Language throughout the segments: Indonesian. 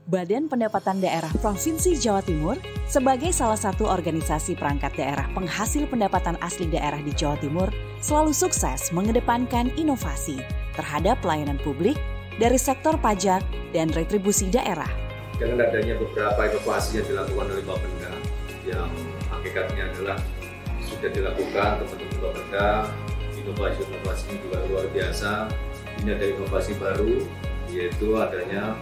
Badan Pendapatan Daerah Provinsi Jawa Timur sebagai salah satu organisasi perangkat daerah penghasil pendapatan asli daerah di Jawa Timur selalu sukses mengedepankan inovasi terhadap pelayanan publik dari sektor pajak dan retribusi daerah. Dengan adanya beberapa inovasi yang dilakukan oleh Bapenda yang hakikatnya adalah sudah dilakukan teman-teman Bapenda, inovasi-inovasinya juga luar biasa. Ini ada inovasi baru yaitu adanya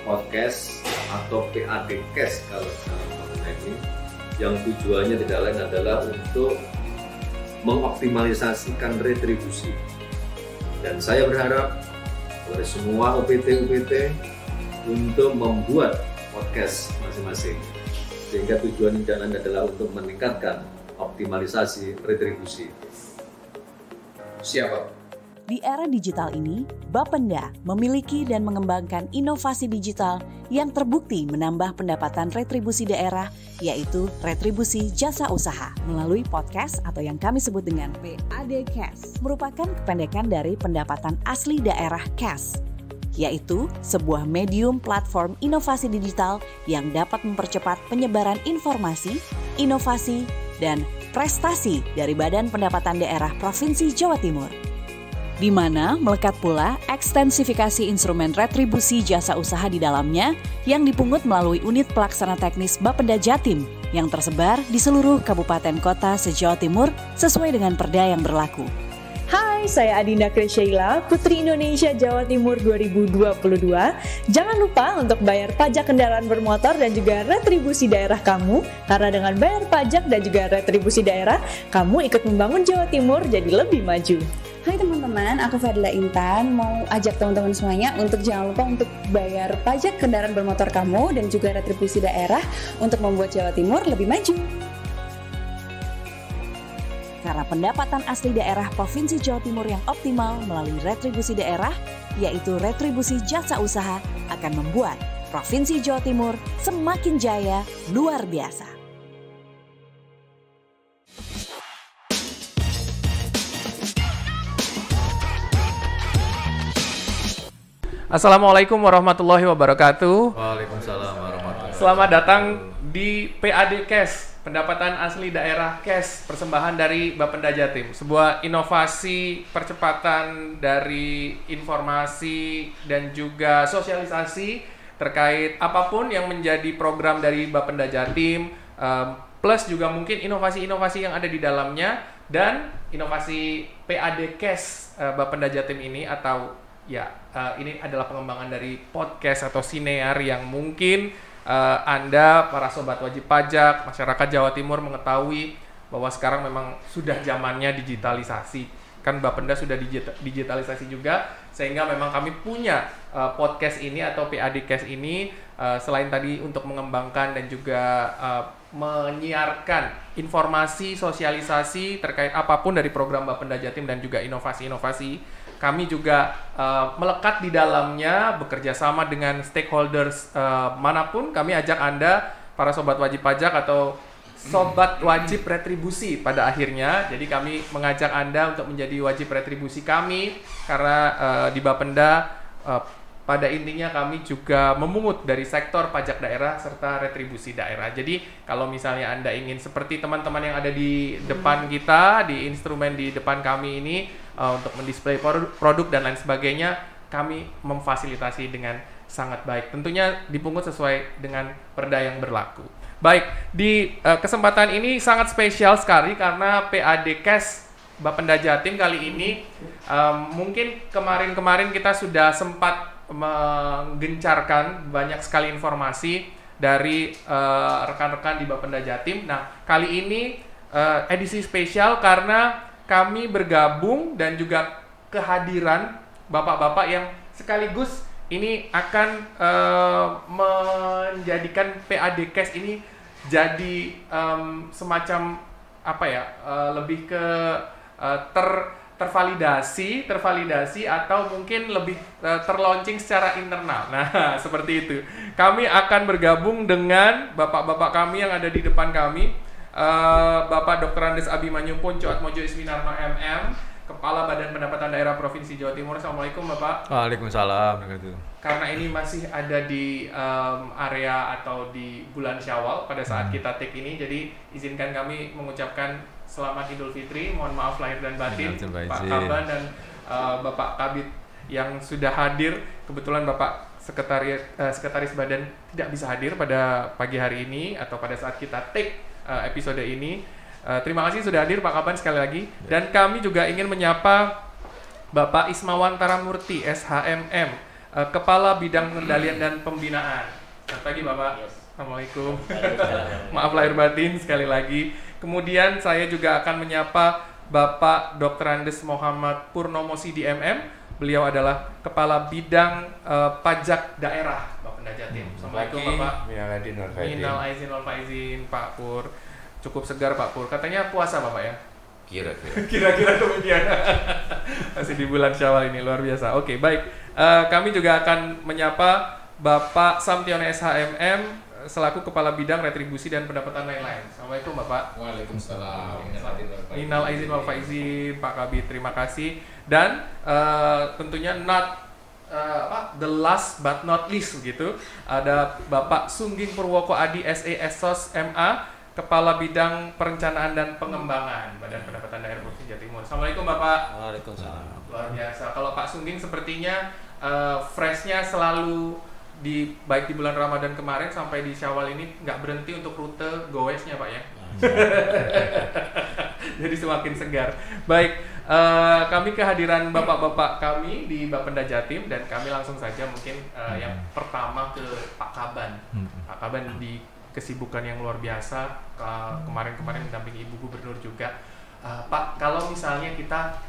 podcast atau PADcast kalau dalam Bapenda ini, yang tujuannya tidak lain adalah untuk mengoptimalisasikan retribusi. Dan saya berharap kepada semua OPT untuk membuat podcast masing-masing, sehingga tujuan jalan adalah untuk meningkatkan optimalisasi retribusi. Siapa? Di era digital ini, Bapenda memiliki dan mengembangkan inovasi digital yang terbukti menambah pendapatan retribusi daerah, yaitu retribusi jasa usaha melalui podcast atau yang kami sebut dengan PADcast, merupakan kependekan dari pendapatan asli daerah cash, yaitu sebuah medium platform inovasi digital yang dapat mempercepat penyebaran informasi, inovasi, dan prestasi dari Badan Pendapatan Daerah Provinsi Jawa Timur, di mana melekat pula ekstensifikasi instrumen retribusi jasa usaha di dalamnya yang dipungut melalui unit pelaksana teknis Bapenda Jatim yang tersebar di seluruh kabupaten kota se-Jawa Timur sesuai dengan perda yang berlaku. Hai, saya Adinda Krisyaila, Putri Indonesia Jawa Timur 2022. Jangan lupa untuk bayar pajak kendaraan bermotor dan juga retribusi daerah kamu, karena dengan bayar pajak dan juga retribusi daerah, kamu ikut membangun Jawa Timur jadi lebih maju. Hai teman-teman, aku Fadila Intan, mau ajak teman-teman semuanya untuk jangan lupa untuk bayar pajak kendaraan bermotor kamu dan juga retribusi daerah untuk membuat Jawa Timur lebih maju. Karena pendapatan asli daerah Provinsi Jawa Timur yang optimal melalui retribusi daerah, yaitu retribusi jasa usaha, akan membuat Provinsi Jawa Timur semakin jaya luar biasa. Assalamualaikum warahmatullahi wabarakatuh. Waalaikumsalam warahmatullahi wabarakatuh. Selamat datang di PADcast, pendapatan asli daerah cash, persembahan dari Bapenda Jatim. Sebuah inovasi percepatan dari informasi dan juga sosialisasi terkait apapun yang menjadi program dari Bapenda Jatim, plus juga mungkin inovasi-inovasi yang ada di dalamnya, dan inovasi PADcast Bapenda Jatim ini atau ini adalah pengembangan dari podcast atau sinear yang mungkin Anda, para sobat wajib pajak, masyarakat Jawa Timur mengetahui bahwa sekarang memang sudah zamannya digitalisasi. Kan Bapenda sudah digitalisasi juga, sehingga memang kami punya podcast ini atau PADcast ini selain tadi untuk mengembangkan dan juga menyiarkan informasi, sosialisasi terkait apapun dari program Bapenda Jatim dan juga inovasi-inovasi. Kami juga melekat di dalamnya, bekerja sama dengan stakeholders manapun. Kami ajak Anda, para sobat wajib pajak atau sobat wajib retribusi pada akhirnya. Jadi kami mengajak Anda untuk menjadi wajib retribusi kami, karena di Bapenda pada intinya kami juga memungut dari sektor pajak daerah serta retribusi daerah. Jadi kalau misalnya Anda ingin seperti teman-teman yang ada di depan kita, di instrumen di depan kami ini, untuk mendisplay produk dan lain sebagainya, kami memfasilitasi dengan sangat baik. Tentunya dipungut sesuai dengan perda yang berlaku. Baik, di kesempatan ini sangat spesial sekali karena PADcast Bapenda Jatim kali ini mungkin kemarin-kemarin kita sudah sempat menggencarkan banyak sekali informasi dari rekan-rekan di Bapenda Jatim. Nah, kali ini edisi spesial karena kami bergabung dan juga kehadiran bapak-bapak yang sekaligus ini akan menjadikan PADcast ini jadi semacam lebih ke tervalidasi atau mungkin lebih terlaunching secara internal. Nah, seperti itu. Kami akan bergabung dengan bapak-bapak kami yang ada di depan kami, Bapak Dr. Andes Abimanyupun Coatmojo Isminarno MM, Kepala Badan Pendapatan Daerah Provinsi Jawa Timur. Assalamualaikum Bapak. Waalaikumsalam. Karena ini masih ada di area atau di bulan Syawal pada saat kita take ini, jadi izinkan kami mengucapkan selamat Idul Fitri. Mohon maaf lahir dan batin Pak Kaban dan Bapak Kabid yang sudah hadir. Kebetulan Bapak Sekretaris Badan tidak bisa hadir pada pagi hari ini atau pada saat kita take episode ini. Terima kasih sudah hadir Pak Kaban sekali lagi. Dan kami juga ingin menyapa Bapak Ismawan Taramurti, SHMM, Kepala Bidang Pengendalian dan Pembinaan. Selamat pagi Bapak. Assalamualaikum. Maaf lahir batin sekali lagi. Kemudian saya juga akan menyapa Bapak Dr. Andes Muhammad Purnomo Sidi MM. Beliau adalah Kepala Bidang Pajak Daerah Bapenda Jatim. Assalamualaikum Bapak. Minal aizin wal faizin Pak Pur. Cukup segar Pak Pur. Katanya puasa Bapak ya? Kira-kira demikian. Masih di bulan Syawal ini, luar biasa. Oke, baik. Kami juga akan menyapa Bapak Samtiono SHMM selaku Kepala Bidang Retribusi dan Pendapatan Lain-Lain. Assalamualaikum Bapak. Waalaikumsalam. Minal aizin wal faizin Pak Kabid, terima kasih. Dan tentunya the last but not least begitu, ada Bapak Sungging Purwoko Adi SE Esos MA, Kepala Bidang Perencanaan dan Pengembangan Badan Pendapatan Daerah Provinsi Jawa Timur. Assalamualaikum Bapak. Waalaikumsalam. Luar biasa. Kalau Pak Sungging sepertinya freshnya selalu baik di bulan Ramadan kemarin sampai di Syawal ini nggak berhenti untuk rute goesnya Pak ya. Jadi semakin segar. Baik, kami kehadiran bapak-bapak kami di Bapenda Jatim dan kami langsung saja mungkin yang pertama ke Pak Kaban. Pak Kaban di kesibukan yang luar biasa, kemarin-kemarin mendampingi Ibu Gubernur juga. Pak, kalau misalnya kita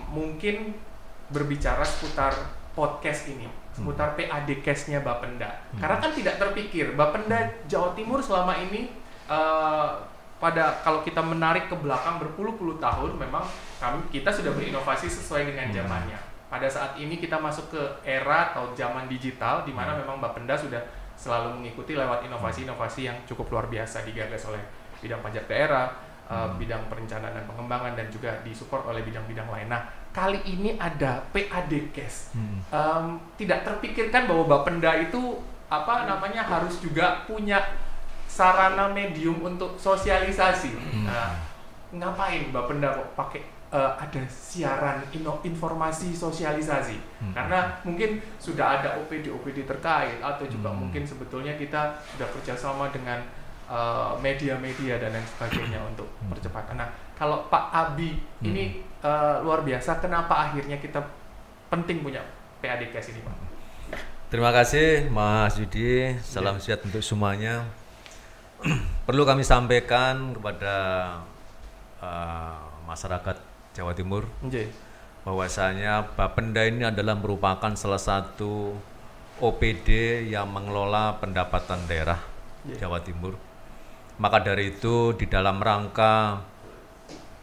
mungkin berbicara seputar podcast ini, seputar PAD-Kes-nya Bapenda. Karena kan tidak terpikir, Bapenda Jawa Timur selama ini kalau kita menarik ke belakang berpuluh-puluh tahun, memang kita sudah berinovasi sesuai dengan zamannya. Pada saat ini kita masuk ke era atau zaman digital, di mana memang Bapenda sudah selalu mengikuti lewat inovasi-inovasi yang cukup luar biasa digagas oleh bidang pajak daerah, bidang perencanaan dan pengembangan, dan juga disupport oleh bidang-bidang lain. Nah, kali ini ada PAD-Kes. Tidak terpikirkan bahwa Bapenda itu harus juga punya sarana medium untuk sosialisasi. Ngapain Bapenda kok pakai ada siaran informasi sosialisasi? Karena mungkin sudah ada OPD terkait, atau juga mungkin sebetulnya kita sudah kerjasama dengan media-media dan lain sebagainya untuk percepatan. Nah, kalau Pak Abi ini luar biasa, kenapa akhirnya kita penting punya PAD-Kes ini Pak? Terima kasih Mas Yudi, salam sehat untuk semuanya. Perlu kami sampaikan kepada masyarakat Jawa Timur bahwasanya Bapenda ini adalah merupakan salah satu OPD yang mengelola pendapatan daerah Jawa Timur. Maka dari itu di dalam rangka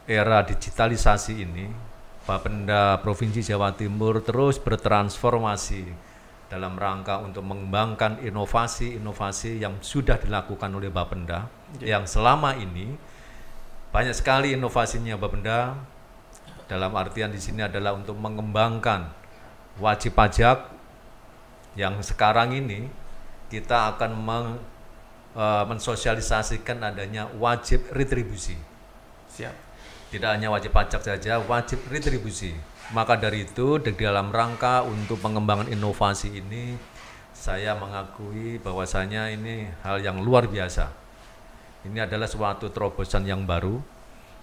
era digitalisasi ini, Bapenda Provinsi Jawa Timur terus bertransformasi dalam rangka untuk mengembangkan inovasi-inovasi yang sudah dilakukan oleh Bapenda, yang selama ini banyak sekali inovasinya Bapenda. Dalam artian di sini adalah untuk mengembangkan wajib pajak yang sekarang ini kita akan mensosialisasikan adanya wajib retribusi. Siap. Tidak hanya wajib pajak saja, wajib retribusi. Maka dari itu di dalam rangka untuk pengembangan inovasi ini, saya mengakui bahwasanya ini hal yang luar biasa. Ini adalah suatu terobosan yang baru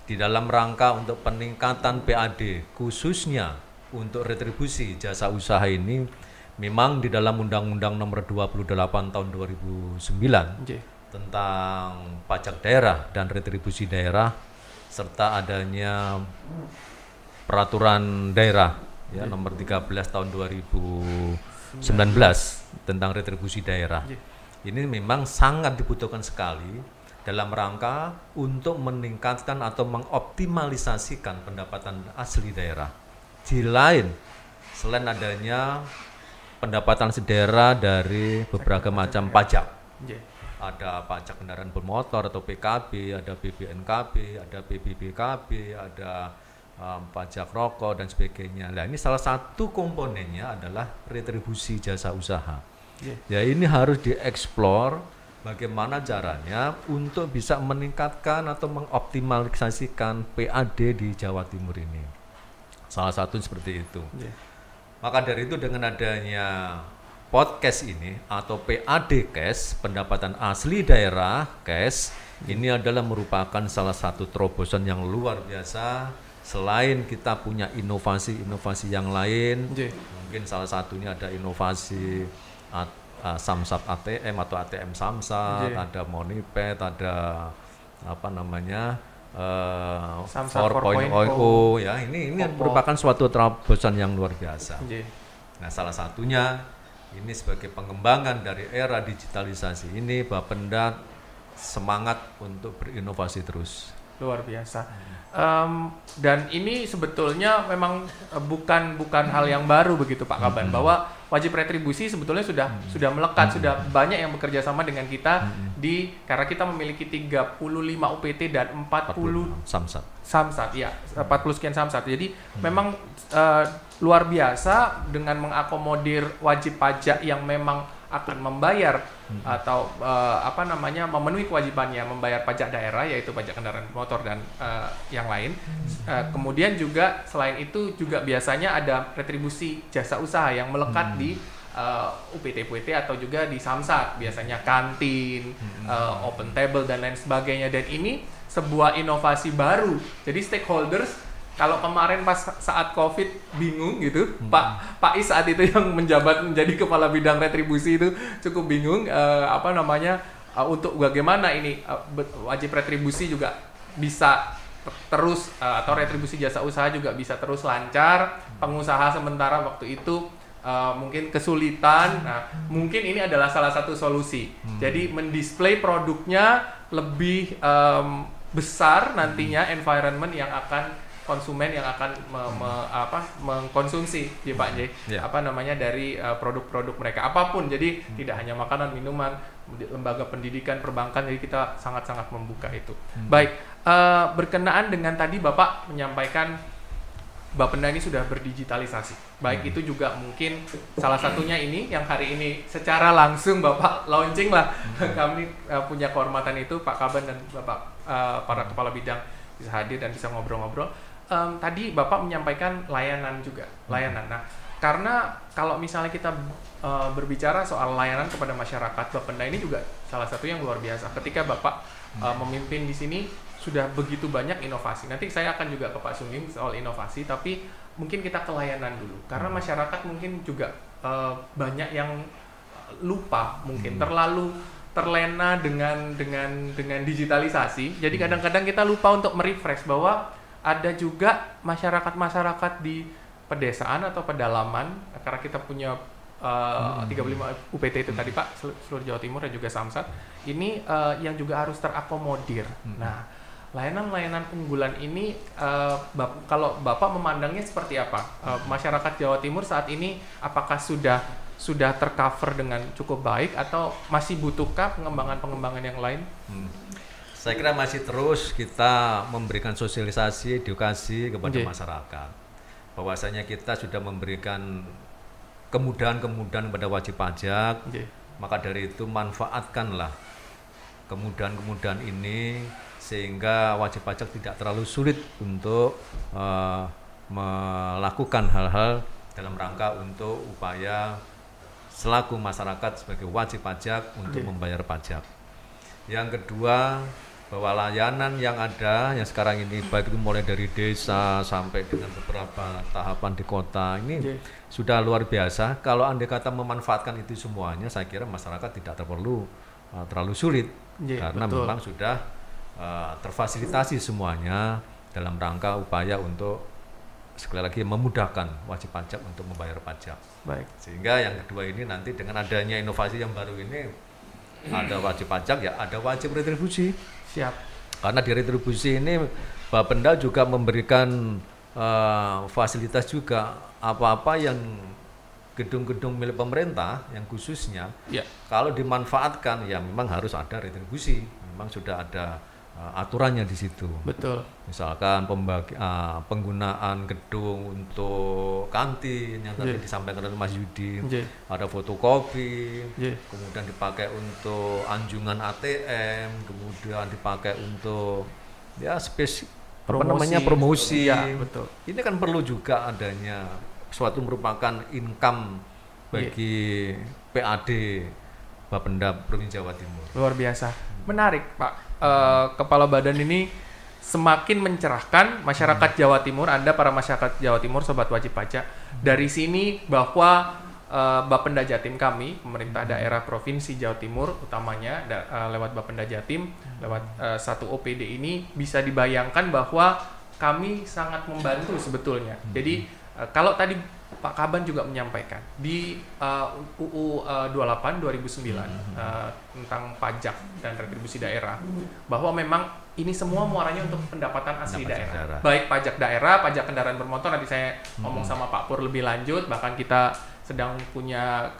di dalam rangka untuk peningkatan PAD, khususnya untuk retribusi jasa usaha ini. Memang di dalam Undang-Undang Nomor 28 Tahun 2009 tentang pajak daerah dan retribusi daerah, serta adanya peraturan daerah Nomor 13 Tahun 2019 tentang retribusi daerah. Ini memang sangat dibutuhkan sekali dalam rangka untuk meningkatkan atau mengoptimalisasikan pendapatan asli daerah. Di lain, selain adanya pendapatan daerah dari beberapa macam pajak, ada pajak kendaraan bermotor atau PKB, ada BPNKB, ada PBBKB, ada pajak rokok dan sebagainya. Nah, ini salah satu komponennya adalah retribusi jasa usaha. Ya, ini harus dieksplor bagaimana caranya untuk bisa meningkatkan atau mengoptimalisasikan PAD di Jawa Timur ini. Salah satu seperti itu. Maka dari itu dengan adanya podcast ini atau PAD Cash, pendapatan asli daerah Cash, ini adalah merupakan salah satu terobosan yang luar biasa. Selain kita punya inovasi-inovasi yang lain, mungkin salah satunya ada inovasi Samsat ATM atau ATM Samsat, ada Monipet, ada apa namanya 4.0 ya. Ini merupakan suatu terobosan yang luar biasa. Nah, salah satunya ini sebagai pengembangan dari era digitalisasi ini, Bapenda semangat untuk berinovasi terus. Luar biasa. Dan ini sebetulnya memang bukan hal yang baru begitu Pak Kaban, bahwa wajib retribusi sebetulnya sudah melekat, sudah banyak yang bekerja sama dengan kita karena kita memiliki 35 UPT dan 40 Samsat ya, 40 sekian Samsat. Jadi memang luar biasa dengan mengakomodir wajib pajak yang memang akan membayar atau memenuhi kewajibannya membayar pajak daerah, yaitu pajak kendaraan motor dan yang lain. Kemudian juga selain itu juga biasanya ada retribusi jasa usaha yang melekat di UPT-UPT atau juga di Samsat, biasanya kantin, open table dan lain sebagainya. Dan ini sebuah inovasi baru. Jadi stakeholders, kalau kemarin pas saat COVID bingung gitu, Pak Is saat itu yang menjabat menjadi kepala bidang retribusi itu cukup bingung untuk bagaimana ini wajib retribusi juga bisa terus atau retribusi jasa usaha juga bisa terus lancar. Pengusaha sementara waktu itu mungkin kesulitan. Nah, mungkin ini adalah salah satu solusi. Jadi mendisplay produknya lebih besar nantinya environment yang akan konsumen yang akan mengkonsumsi ya Pak J, dari produk-produk mereka apapun. Jadi tidak hanya makanan, minuman, lembaga pendidikan, perbankan, jadi kita sangat-sangat membuka itu. Baik, berkenaan dengan tadi Bapak menyampaikan Bapenda ini sudah berdigitalisasi. Baik, itu juga mungkin salah satunya ini yang hari ini secara langsung Bapak launching lah. Kami punya kehormatan itu, Pak Kaban dan Bapak para kepala bidang bisa hadir dan bisa ngobrol-ngobrol. Tadi Bapak menyampaikan layanan juga, layanan. Nah, karena kalau misalnya kita berbicara soal layanan kepada masyarakat, Bapenda ini juga salah satu yang luar biasa. Ketika Bapak memimpin di sini sudah begitu banyak inovasi. Nanti saya akan juga ke Pak Sungim soal inovasi, tapi mungkin kita ke layanan dulu. Karena masyarakat mungkin juga banyak yang lupa, mungkin terlalu terlena dengan digitalisasi. Jadi kadang-kadang kita lupa untuk merefresh bahwa ada juga masyarakat-masyarakat di pedesaan atau pedalaman, karena kita punya 35 UPT itu tadi Pak, seluruh Jawa Timur dan juga Samsat, ini yang juga harus terakomodir. Nah, layanan-layanan unggulan ini kalau Bapak memandangnya seperti apa? Masyarakat Jawa Timur saat ini apakah sudah tercover dengan cukup baik atau masih butuhkah pengembangan-pengembangan yang lain? Saya kira masih terus kita memberikan sosialisasi, edukasi kepada masyarakat. Bahwasanya kita sudah memberikan kemudahan-kemudahan kepada wajib pajak. Maka dari itu manfaatkanlah kemudahan-kemudahan ini sehingga wajib pajak tidak terlalu sulit untuk melakukan hal-hal dalam rangka untuk upaya selaku masyarakat sebagai wajib pajak untuk membayar pajak. Yang kedua, bahwa layanan yang ada yang sekarang ini baik itu mulai dari desa sampai dengan beberapa tahapan di kota ini sudah luar biasa. Kalau andai kata memanfaatkan itu semuanya, saya kira masyarakat tidak perlu terlalu sulit karena memang sudah terfasilitasi semuanya dalam rangka upaya untuk sekali lagi memudahkan wajib pajak untuk membayar pajak. Baik. Sehingga yang kedua ini nanti dengan adanya inovasi yang baru ini ada wajib pajak ya ada wajib retribusi. Siap. Karena di retribusi ini Bapenda juga memberikan fasilitas juga apa-apa yang gedung-gedung milik pemerintah yang khususnya kalau dimanfaatkan ya memang harus ada retribusi. Memang sudah ada aturannya di situ. Betul. Misalkan penggunaan gedung untuk kantin yang tadi disampaikan oleh Mas Yudi, ada fotokopi, kemudian dipakai untuk anjungan ATM, kemudian dipakai untuk ya promosi. Ya, betul. Ini kan perlu juga adanya suatu merupakan income bagi PAD Bapenda Provinsi Jawa Timur. Luar biasa. Menarik, Pak. Kepala badan ini semakin mencerahkan masyarakat Jawa Timur, Anda para masyarakat Jawa Timur, sobat wajib pajak. Dari sini bahwa Bapenda Jatim kami, pemerintah daerah Provinsi Jawa Timur utamanya lewat Bapenda Jatim, lewat satu OPD ini bisa dibayangkan bahwa kami sangat membantu sebetulnya. Jadi kalau tadi Pak Kaban juga menyampaikan di UU 28 2009 tentang pajak dan retribusi daerah, bahwa memang ini semua muaranya untuk pendapatan asli daerah. Baik pajak daerah, pajak kendaraan bermotor, nanti saya ngomong sama Pak Pur lebih lanjut, bahkan kita sedang punya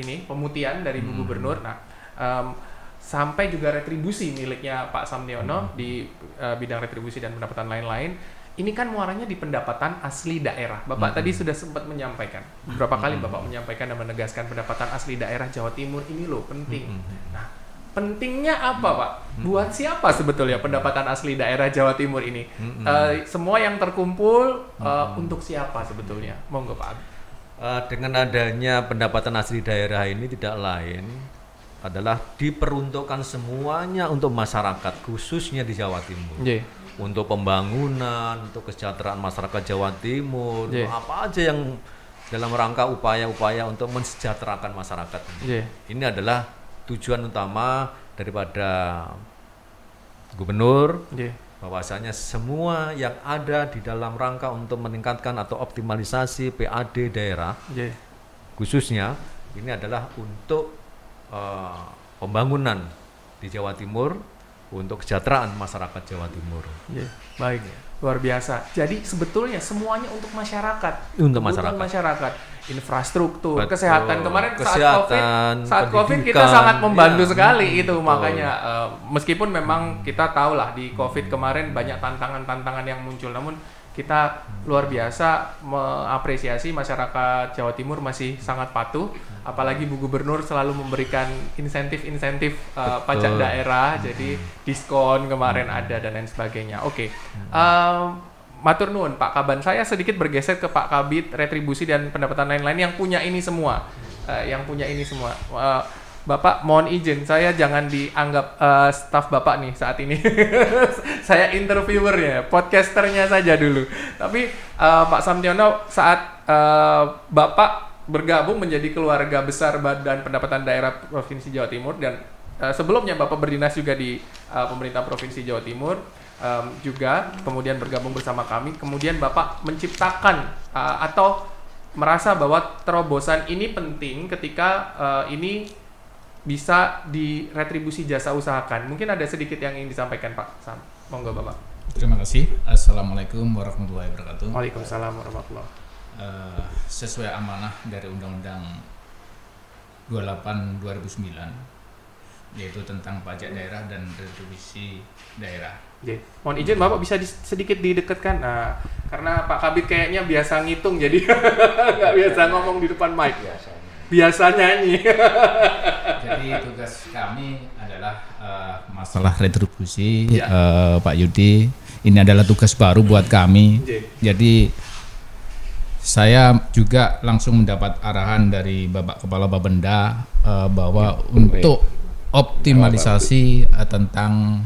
ini pemutihan dari Bu Gubernur. Nah, sampai juga retribusi miliknya Pak Samniono di bidang retribusi dan pendapatan lain-lain. Ini kan muaranya di pendapatan asli daerah. Bapak tadi sudah sempat menyampaikan, beberapa kali Bapak menyampaikan dan menegaskan pendapatan asli daerah Jawa Timur ini loh penting. Nah, pentingnya apa Pak? Buat siapa sebetulnya pendapatan asli daerah Jawa Timur ini? Semua yang terkumpul untuk siapa sebetulnya? Monggo Pak Abi. Dengan adanya pendapatan asli daerah ini tidak lain adalah diperuntukkan semuanya untuk masyarakat, khususnya di Jawa Timur. Untuk pembangunan, untuk kesejahteraan masyarakat Jawa Timur, apa aja yang dalam rangka upaya-upaya untuk mensejahterakan masyarakat. Ini adalah tujuan utama daripada Gubernur, bahwasanya semua yang ada di dalam rangka untuk meningkatkan atau optimalisasi PAD daerah, khususnya ini adalah untuk pembangunan di Jawa Timur, untuk kesejahteraan masyarakat Jawa Timur. Baik, luar biasa. Jadi sebetulnya semuanya untuk masyarakat. Untuk masyarakat. Infrastruktur, kesehatan. Kemarin saat COVID kita sangat membantu sekali itu. Makanya meskipun memang kita tahu lah di COVID kemarin banyak tantangan-tantangan yang muncul, namun kita luar biasa mengapresiasi masyarakat Jawa Timur masih sangat patuh, apalagi Bu Gubernur selalu memberikan insentif-insentif pajak daerah, jadi diskon kemarin ada dan lain sebagainya. Oke. Matur nuwun Pak Kaban, saya sedikit bergeser ke Pak Kabid Retribusi dan Pendapatan lain-lain yang punya ini semua. Bapak mohon izin, saya jangan dianggap staf Bapak nih saat ini. Saya interviewernya, podcasternya saja dulu. Tapi Pak Samtiono, saat Bapak bergabung menjadi keluarga besar Badan Pendapatan Daerah Provinsi Jawa Timur, dan sebelumnya Bapak berdinas juga di pemerintah Provinsi Jawa Timur, juga kemudian bergabung bersama kami, kemudian Bapak menciptakan atau merasa bahwa terobosan ini penting ketika ini bisa diretribusi jasa usahakan. Mungkin ada sedikit yang ingin disampaikan Pak Sam. Monggo Bapak. Terima kasih. Assalamualaikum warahmatullahi wabarakatuh. Waalaikumsalam warahmatullahi wabarakatuh. Sesuai amanah dari Undang-Undang 28 2009, yaitu tentang pajak daerah dan retribusi daerah. Mohon izin Bapak bisa sedikit didekatkan, karena Pak Kabid kayaknya biasa ngitung, jadi nggak biasa ngomong di depan mic. Biasa nyanyi. Jadi tugas kami adalah masalah retribusi, Pak Yudi. Ini adalah tugas baru buat kami. Jadi saya juga langsung mendapat arahan dari Bapak Kepala Bapenda bahwa untuk optimalisasi tentang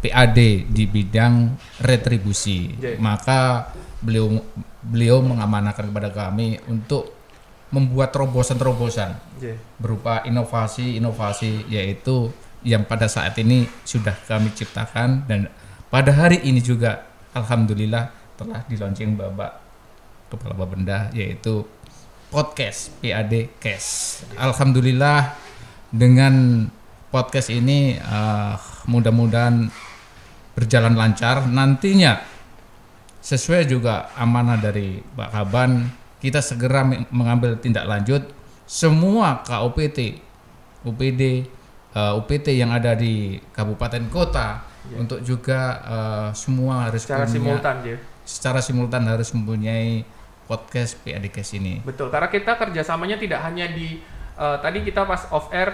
PAD di bidang retribusi, maka beliau mengamanahkan kepada kami untuk membuat terobosan-terobosan berupa inovasi-inovasi, yaitu yang pada saat ini sudah kami ciptakan, dan pada hari ini juga alhamdulillah telah di-launching Bapak Kepala Bapenda, yaitu podcast PAD Cash. Alhamdulillah dengan podcast ini mudah-mudahan berjalan lancar. Nantinya sesuai juga amanah dari Pak Kaban, kita segera mengambil tindak lanjut semua KOPT, UPT yang ada di kabupaten kota Untuk juga semua harus secara simultan harus mempunyai podcast PAD Cash ini. Betul, karena kita kerjasamanya tidak hanya di tadi kita pas off air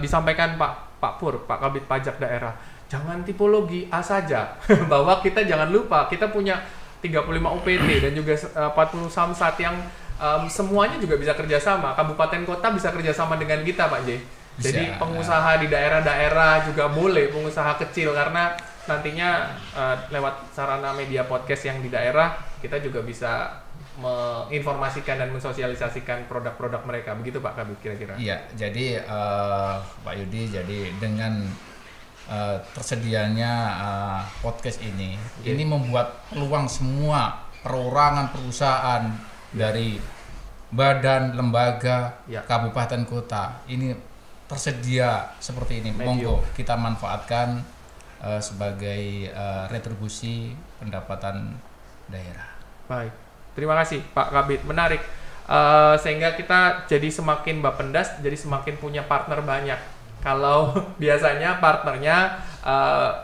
disampaikan Pak Pur, Pak Kabid Pajak Daerah, jangan tipologi A saja, bahwa kita jangan lupa kita punya 35 UPT dan juga 40 samsat yang semuanya juga bisa kerjasama. Kabupaten kota bisa kerjasama dengan kita, Pak J. Jadi pengusaha di daerah-daerah juga boleh, pengusaha kecil, karena nantinya lewat sarana media podcast yang di daerah kita juga bisa menginformasikan dan mensosialisasikan produk-produk mereka. Begitu Pak Kabid kira-kira? Iya, jadi Pak Yudi, jadi dengan tersedianya podcast ini membuat peluang semua perorangan, perusahaan dari badan, lembaga, kabupaten, kota ini tersedia seperti ini. Monggo kita manfaatkan sebagai retribusi pendapatan daerah. Baik, terima kasih Pak Kabid, menarik. Sehingga kita jadi semakin Bappendas, jadi semakin punya partner banyak. Kalau biasanya partnernya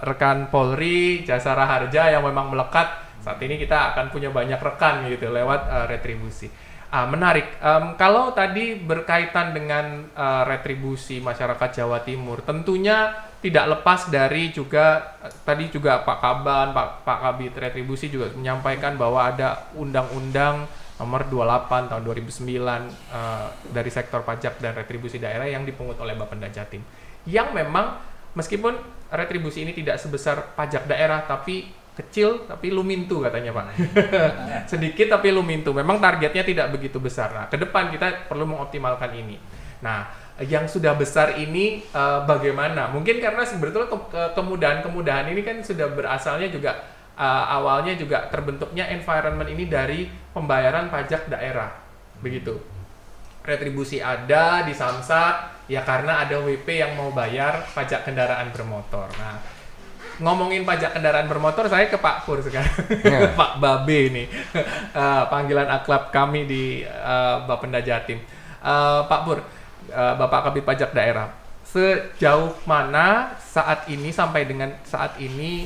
rekan Polri, Jasa Raharja yang memang melekat, saat ini kita akan punya banyak rekan gitu lewat retribusi. Menarik. Kalau tadi berkaitan dengan retribusi masyarakat Jawa Timur, tentunya tidak lepas dari juga tadi juga Pak Kaban, Pak Kabid Retribusi juga menyampaikan bahwa ada Undang-Undang Nomor 28 tahun 2009 dari sektor pajak dan retribusi daerah yang dipungut oleh Bapenda Jatim. Yang memang meskipun retribusi ini tidak sebesar pajak daerah, tapi kecil tapi lumintu katanya Pak. Sedikit tapi lumintu. Memang targetnya tidak begitu besar. Nah, ke depan kita perlu mengoptimalkan ini. Nah, yang sudah besar ini bagaimana? Mungkin karena sebetulnya kemudahan ini kan sudah berasalnya juga awalnya juga terbentuknya environment ini dari pembayaran pajak daerah. Begitu. Retribusi ada di Samsat ya karena ada WP yang mau bayar pajak kendaraan bermotor. Nah, ngomongin pajak kendaraan bermotor, saya ke Pak Pur sekarang. Pak Babe nih, panggilan akrab kami di Bapenda Jatim. Pak Pur, Bapak Kabid Pajak Daerah, sejauh mana saat ini sampai dengan saat ini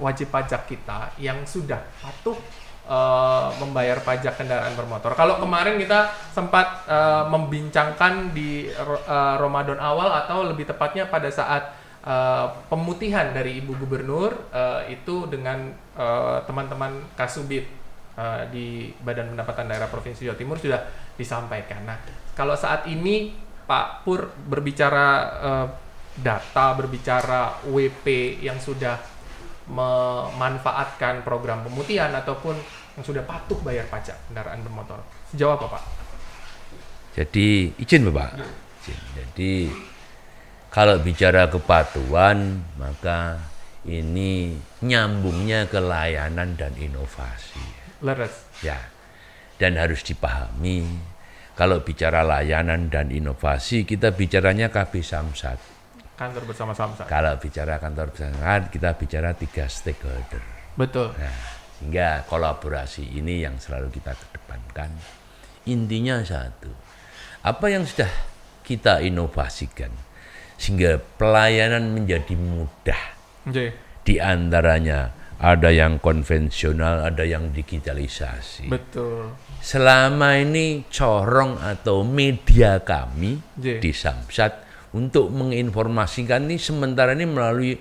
wajib pajak kita yang sudah patuh membayar pajak kendaraan bermotor? Kalau kemarin kita sempat membincangkan di Ramadan awal atau lebih tepatnya pada saat pemutihan dari Ibu Gubernur itu dengan teman-teman Kasubit di Badan Pendapatan Daerah Provinsi Jawa Timur sudah disampaikan. Nah, kalau saat ini Pak Pur berbicara data, berbicara WP yang sudah memanfaatkan program pemutihan ataupun yang sudah patuh bayar pajak kendaraan bermotor, sejauh apa Pak? Jadi izin Bapak. Jadi kalau bicara kepatuhan, maka ini nyambungnya ke layanan dan inovasi. Leres. Ya, dan harus dipahami, kalau bicara layanan dan inovasi, kita bicaranya KB Samsat. Kantor bersama Samsat. Kalau bicara kantor bersama Samsat, kita bicara 3 stakeholder. Betul. Nah, sehingga kolaborasi ini yang selalu kita kedepankan. Intinya satu, apa yang sudah kita inovasikan, sehingga pelayanan menjadi mudah. Di antaranya ada yang konvensional, ada yang digitalisasi. Betul. Selama ini corong atau media kami di Samsat untuk menginformasikan ini sementara ini melalui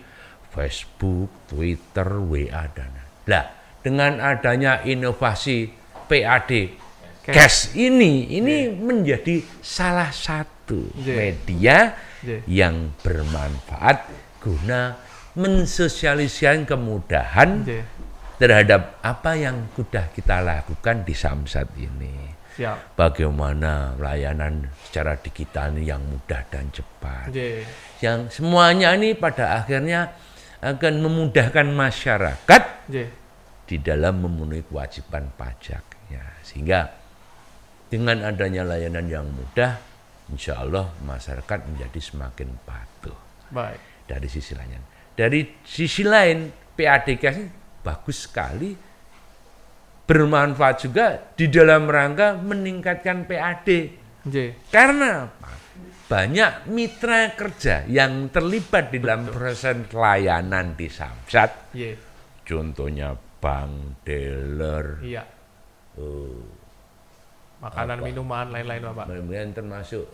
Facebook, Twitter, WA dan lah. Dengan adanya inovasi PAD Cash ini menjadi salah satu media yang bermanfaat guna mensosialisasikan kemudahan terhadap apa yang sudah kita lakukan di Samsat ini. Siap. Bagaimana layanan secara digital ini yang mudah dan cepat. Yang semuanya ini pada akhirnya akan memudahkan masyarakat di dalam memenuhi kewajiban pajak. Ya, sehingga dengan adanya layanan yang mudah, insya Allah masyarakat menjadi semakin patuh. Baik. Dari sisi lain. Dari sisi lain, PAD Cash bagus sekali, bermanfaat juga di dalam rangka meningkatkan PAD Karena apa? Banyak mitra kerja yang terlibat di dalam proses layanan di Samsat. Contohnya bank, dealer, makanan, minuman, lain-lain Bapak. Kemudian termasuk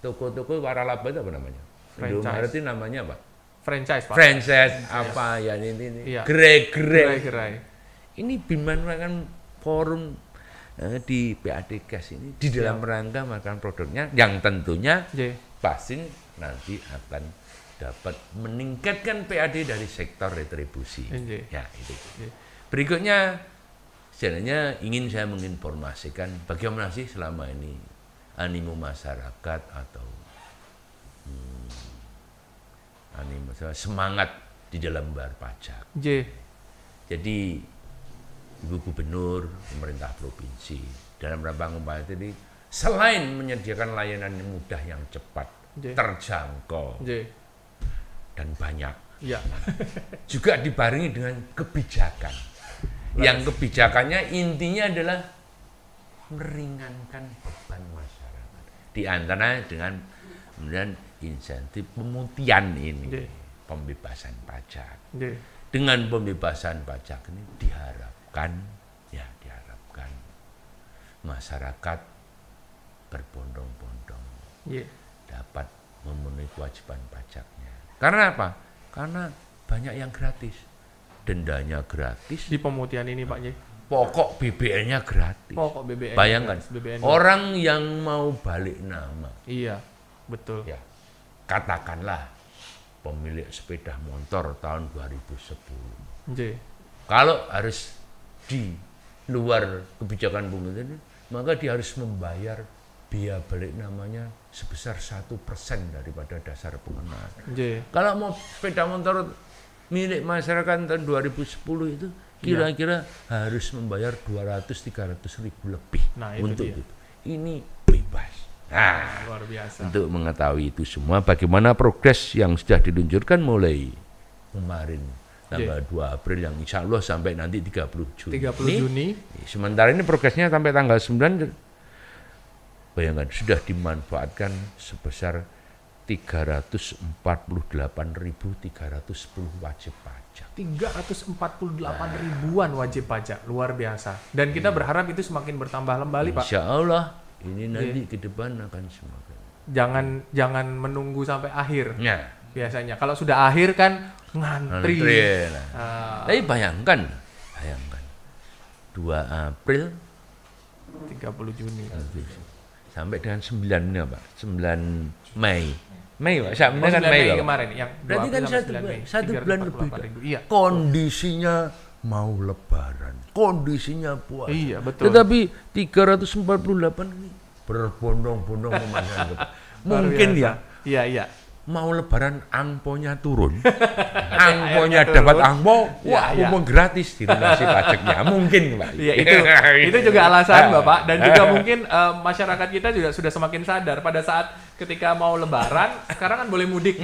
toko-toko waralaba itu apa namanya? Indomaret itu namanya apa? Franchise, Pak. Franchise apa ya ini? Gerai-gerai. Ini kan forum di PAD Cash ini di dalam rangka makan produknya yang tentunya pasti nanti akan dapat meningkatkan PAD dari sektor retribusi. Ya, itu. Berikutnya sebenarnya ingin saya menginformasikan bagaimana sih selama ini animo masyarakat atau animo semangat di dalam bayar pajak. Jadi Ibu Gubernur, pemerintah provinsi dalam rangka upaya ini selain menyediakan layanan yang mudah, yang cepat, terjangkau dan banyak, juga dibarengi dengan kebijakan. Yang kebijakannya intinya adalah meringankan beban masyarakat. Di antaranya dengan kemudian insentif pemutihan ini, pembebasan pajak. Dengan pembebasan pajak ini diharapkan masyarakat berbondong-bondong dapat memenuhi kewajiban pajaknya. Karena apa? Karena banyak yang gratis, dendanya gratis. Di pemutihan ini Pak Pokok BBM-nya gratis. Pokok BBM. Bayangkan BBM. orang yang mau balik nama. Iya, betul. Ya, katakanlah pemilik sepeda motor tahun 2010. Kalau harus di luar kebijakan pemerintah, maka dia harus membayar biaya balik namanya sebesar 1% daripada dasar pengenaan. Kalau mau sepeda motor milik masyarakat tahun 2010 itu kira-kira harus membayar 200-300 ribu lebih untuk itu. Ini bebas. Nah, luar biasa. Untuk mengetahui itu semua, bagaimana progres yang sudah diluncurkan mulai kemarin tanggal 2 April yang insya Allah sampai nanti 30 Juni. Sementara ini progresnya sampai tanggal 9, bayangkan sudah dimanfaatkan sebesar 348.310 wajib pajak. 348 ribuan wajib pajak, luar biasa. Dan kita berharap itu semakin bertambah kembali Pak. Insya Allah ini nanti ke depan akan semakin. Jangan menunggu sampai akhir. Biasanya kalau sudah akhir kan ngantri. Tapi bayangkan 2 April 30 Juni sampai dengan 9 Pak, 9 Mei Pak, kan Mei kemarin yang berarti kan 1 bulan lebih kan? Kondisinya mau lebaran, kondisinya puasa. Iya, betul. Tetapi 348 ini berbondong-bondong memasang. Mungkin Iya. Mau lebaran angponya turun, angponya dapat angpo, umum gratis dilunasi pajaknya, mungkin Pak. Iya, itu juga alasan Bapak, dan juga mungkin masyarakat kita juga sudah semakin sadar pada saat ketika mau lebaran, sekarang kan boleh mudik.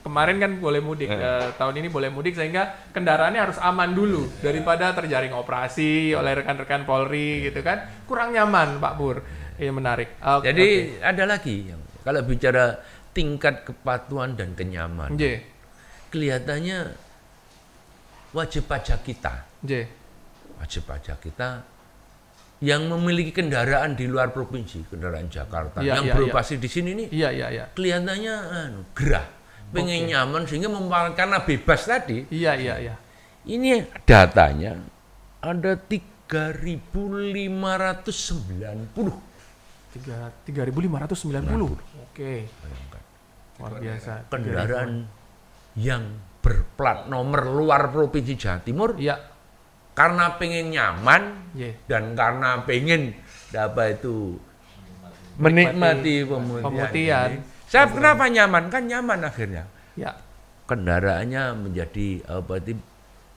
Kemarin kan boleh mudik, tahun ini boleh mudik, sehingga kendaraannya harus aman dulu daripada terjaring operasi oleh rekan-rekan Polri gitu kan, kurang nyaman Pak Pur. Iya, menarik. Jadi ada lagi yang kalau bicara tingkat kepatuhan dan kenyamanan. Kelihatannya wajib pajak kita yang memiliki kendaraan di luar provinsi, kendaraan Jakarta yang beroperasi di sini nih, kelihatannya gerah, pengen nyaman sehingga karena bebas tadi. Iya. Ini datanya ada 3.590. 3.590. Oke. Luar biasa. Kendaraan yang berplat nomor luar provinsi Jawa Timur, karena pengen nyaman dan karena pengen menikmati pemutihan. Saya kenapa nyaman? Kan nyaman akhirnya. Kendaraannya menjadi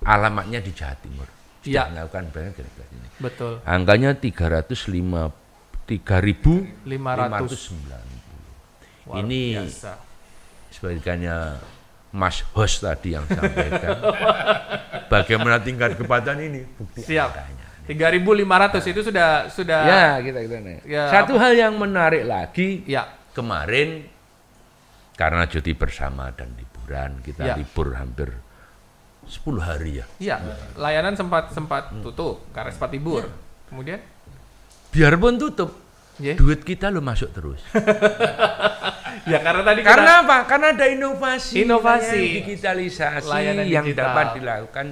alamatnya di Jawa Timur. Sudah melakukan ini. Betul. Angkanya 3.590. Ini biasa. Sebagainya Mas Host tadi yang sampaikan. Bagaimana tingkat kepatuhan ini? Bukti angkanya. 3.500 itu sudah ya kita ya, satu hal yang menarik lagi ya kemarin karena cuti bersama dan liburan kita libur hampir 10 hari ya. Iya, layanan sempat tutup karena sempat libur. Kemudian biarpun tutup, duit kita lo masuk terus. Ya karena apa? Karena ada inovasi digitalisasi layanan yang digital dapat dilakukan.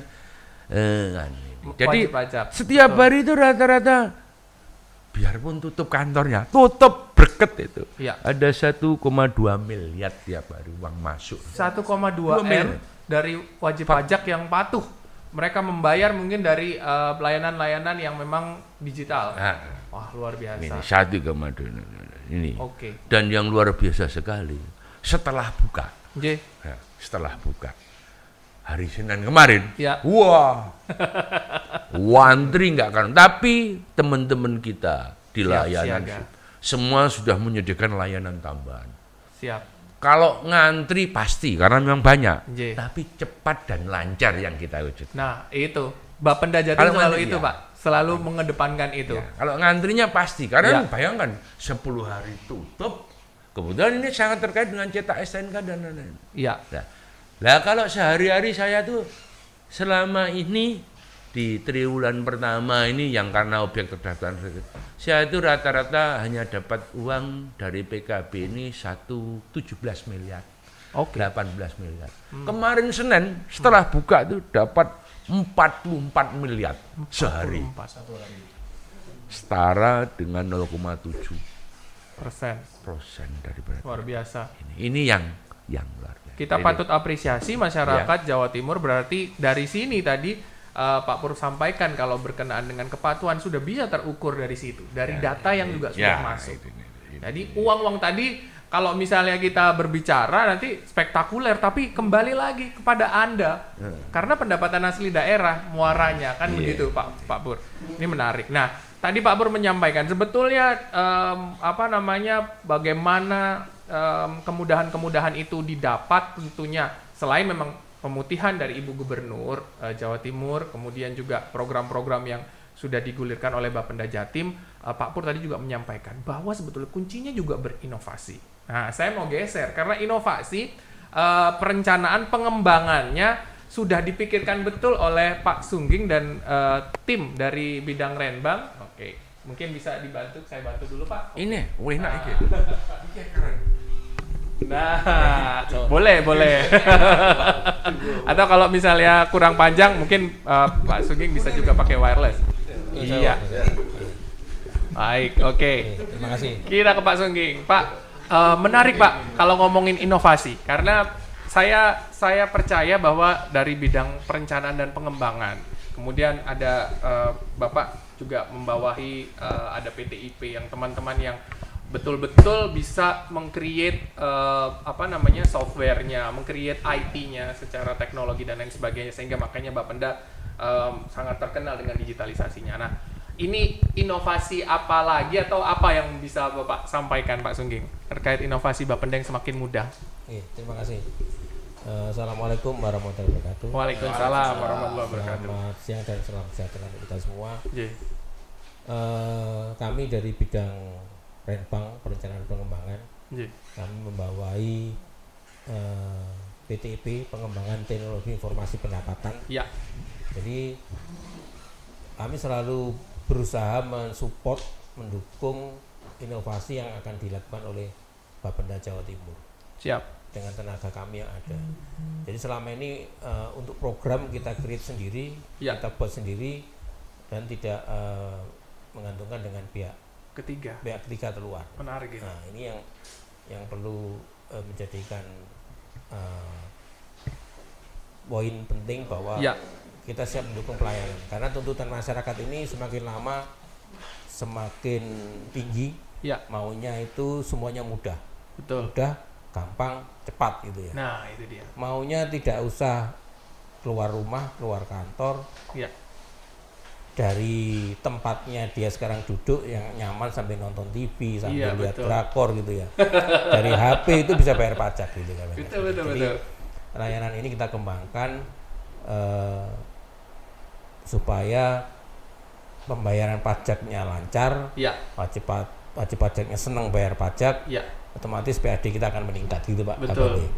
Jadi setiap hari itu rata-rata biarpun tutup kantornya, tutup berket itu. Ya. Ada 1,2 miliar tiap hari uang masuk. 1,2 M dari wajib pajak yang patuh. Mereka membayar mungkin dari layanan-layanan yang memang digital. Wah, luar biasa. Ini 1,2 ini. Okay. Dan yang luar biasa sekali, setelah buka. Ya, setelah buka. Hari Senin kemarin. Ya. Wah. Wantri nggak kan. Tapi teman-teman kita di layanan semua sudah menyediakan layanan tambahan. Siap. Kalau ngantri pasti karena memang banyak, tapi cepat dan lancar yang kita wujud. Nah itu, Bapenda Jatim selalu itu Pak, selalu mengedepankan itu. Ya, kalau ngantrinya pasti, karena bayangkan 10 hari tutup, kemudian ini sangat terkait dengan cetak STNK dan lain-lain. Iya. Nah kalau sehari-hari saya tuh selama ini di triwulan pertama ini yang karena objek terdaftar, saya itu rata-rata hanya dapat uang dari PKB ini 17 miliar, 18 miliar. Kemarin Senin setelah buka itu dapat 44 miliar sehari, setara dengan 0,7% dari luar biasa. Ini yang luar biasa. Kita patut apresiasi masyarakat Jawa Timur, berarti dari sini tadi Pak Pur sampaikan kalau berkenaan dengan kepatuhan sudah bisa terukur dari situ, dari data yang juga sudah masuk. Jadi uang-uang tadi kalau misalnya kita berbicara nanti spektakuler, tapi kembali lagi kepada Anda karena pendapatan asli daerah muaranya kan begitu Pak Pur. Ini menarik. Nah tadi Pak Pur menyampaikan sebetulnya bagaimana kemudahan-kemudahan itu didapat tentunya selain memang pemutihan dari Ibu Gubernur Jawa Timur, kemudian juga program-program yang sudah digulirkan oleh Bapenda Jatim. Pak Pur tadi juga menyampaikan bahwa sebetulnya kuncinya juga berinovasi. Nah, saya mau geser karena inovasi perencanaan pengembangannya sudah dipikirkan betul oleh Pak Sungging dan tim dari bidang Renbang. Oke, mungkin bisa dibantu, saya bantu dulu Pak. Ini, enak iki. Nah, boleh. Atau kalau misalnya kurang panjang, mungkin Pak Sungging bisa juga pakai wireless. Iya. Baik, oke. Terima kasih. Kita ke Pak Sungging. Pak, menarik Pak kalau ngomongin inovasi, karena saya percaya bahwa dari bidang perencanaan dan pengembangan, kemudian ada Bapak juga membawahi ada PTIP yang teman-teman yang betul-betul bisa meng-create software-nya, meng-create IT-nya secara teknologi dan lain sebagainya, sehingga makanya Bapenda sangat terkenal dengan digitalisasinya. Nah, ini inovasi apa lagi atau apa yang bisa Bapak sampaikan Pak Sungging terkait inovasi Bapenda yang semakin mudah? Terima kasih. Assalamualaikum warahmatullahi wabarakatuh. Waalaikumsalam warahmatullahi wabarakatuh. Selamat siang dan selamat sejahtera untuk kita semua. Kami dari bidang Renbang Perencanaan Pengembangan, kami membawahi PTIP Pengembangan Teknologi Informasi Pendapatan. Ya. Jadi kami selalu berusaha mensupport, mendukung inovasi yang akan dilakukan oleh Bapenda Jawa Timur. Siap. Dengan tenaga kami yang ada. Jadi selama ini untuk program kita create sendiri, kita buat sendiri dan tidak menggantungkan dengan pihak ketiga terluar. Menarik ini. Nah, ini yang perlu menjadikan poin penting bahwa kita siap mendukung pelayanan. Karena tuntutan masyarakat ini semakin lama semakin tinggi. Maunya itu semuanya mudah. Betul. Mudah, gampang, cepat gitu ya. Nah, itu dia. Maunya tidak usah keluar rumah, keluar kantor. Dari tempatnya dia sekarang duduk yang nyaman sambil nonton TV, sambil lihat drakor gitu ya. Dari HP itu bisa bayar pajak gitu kan. Betul. Layanan ini kita kembangkan supaya pembayaran pajaknya lancar, wajib pajaknya senang bayar pajak, otomatis PAD kita akan meningkat gitu Pak. Betul.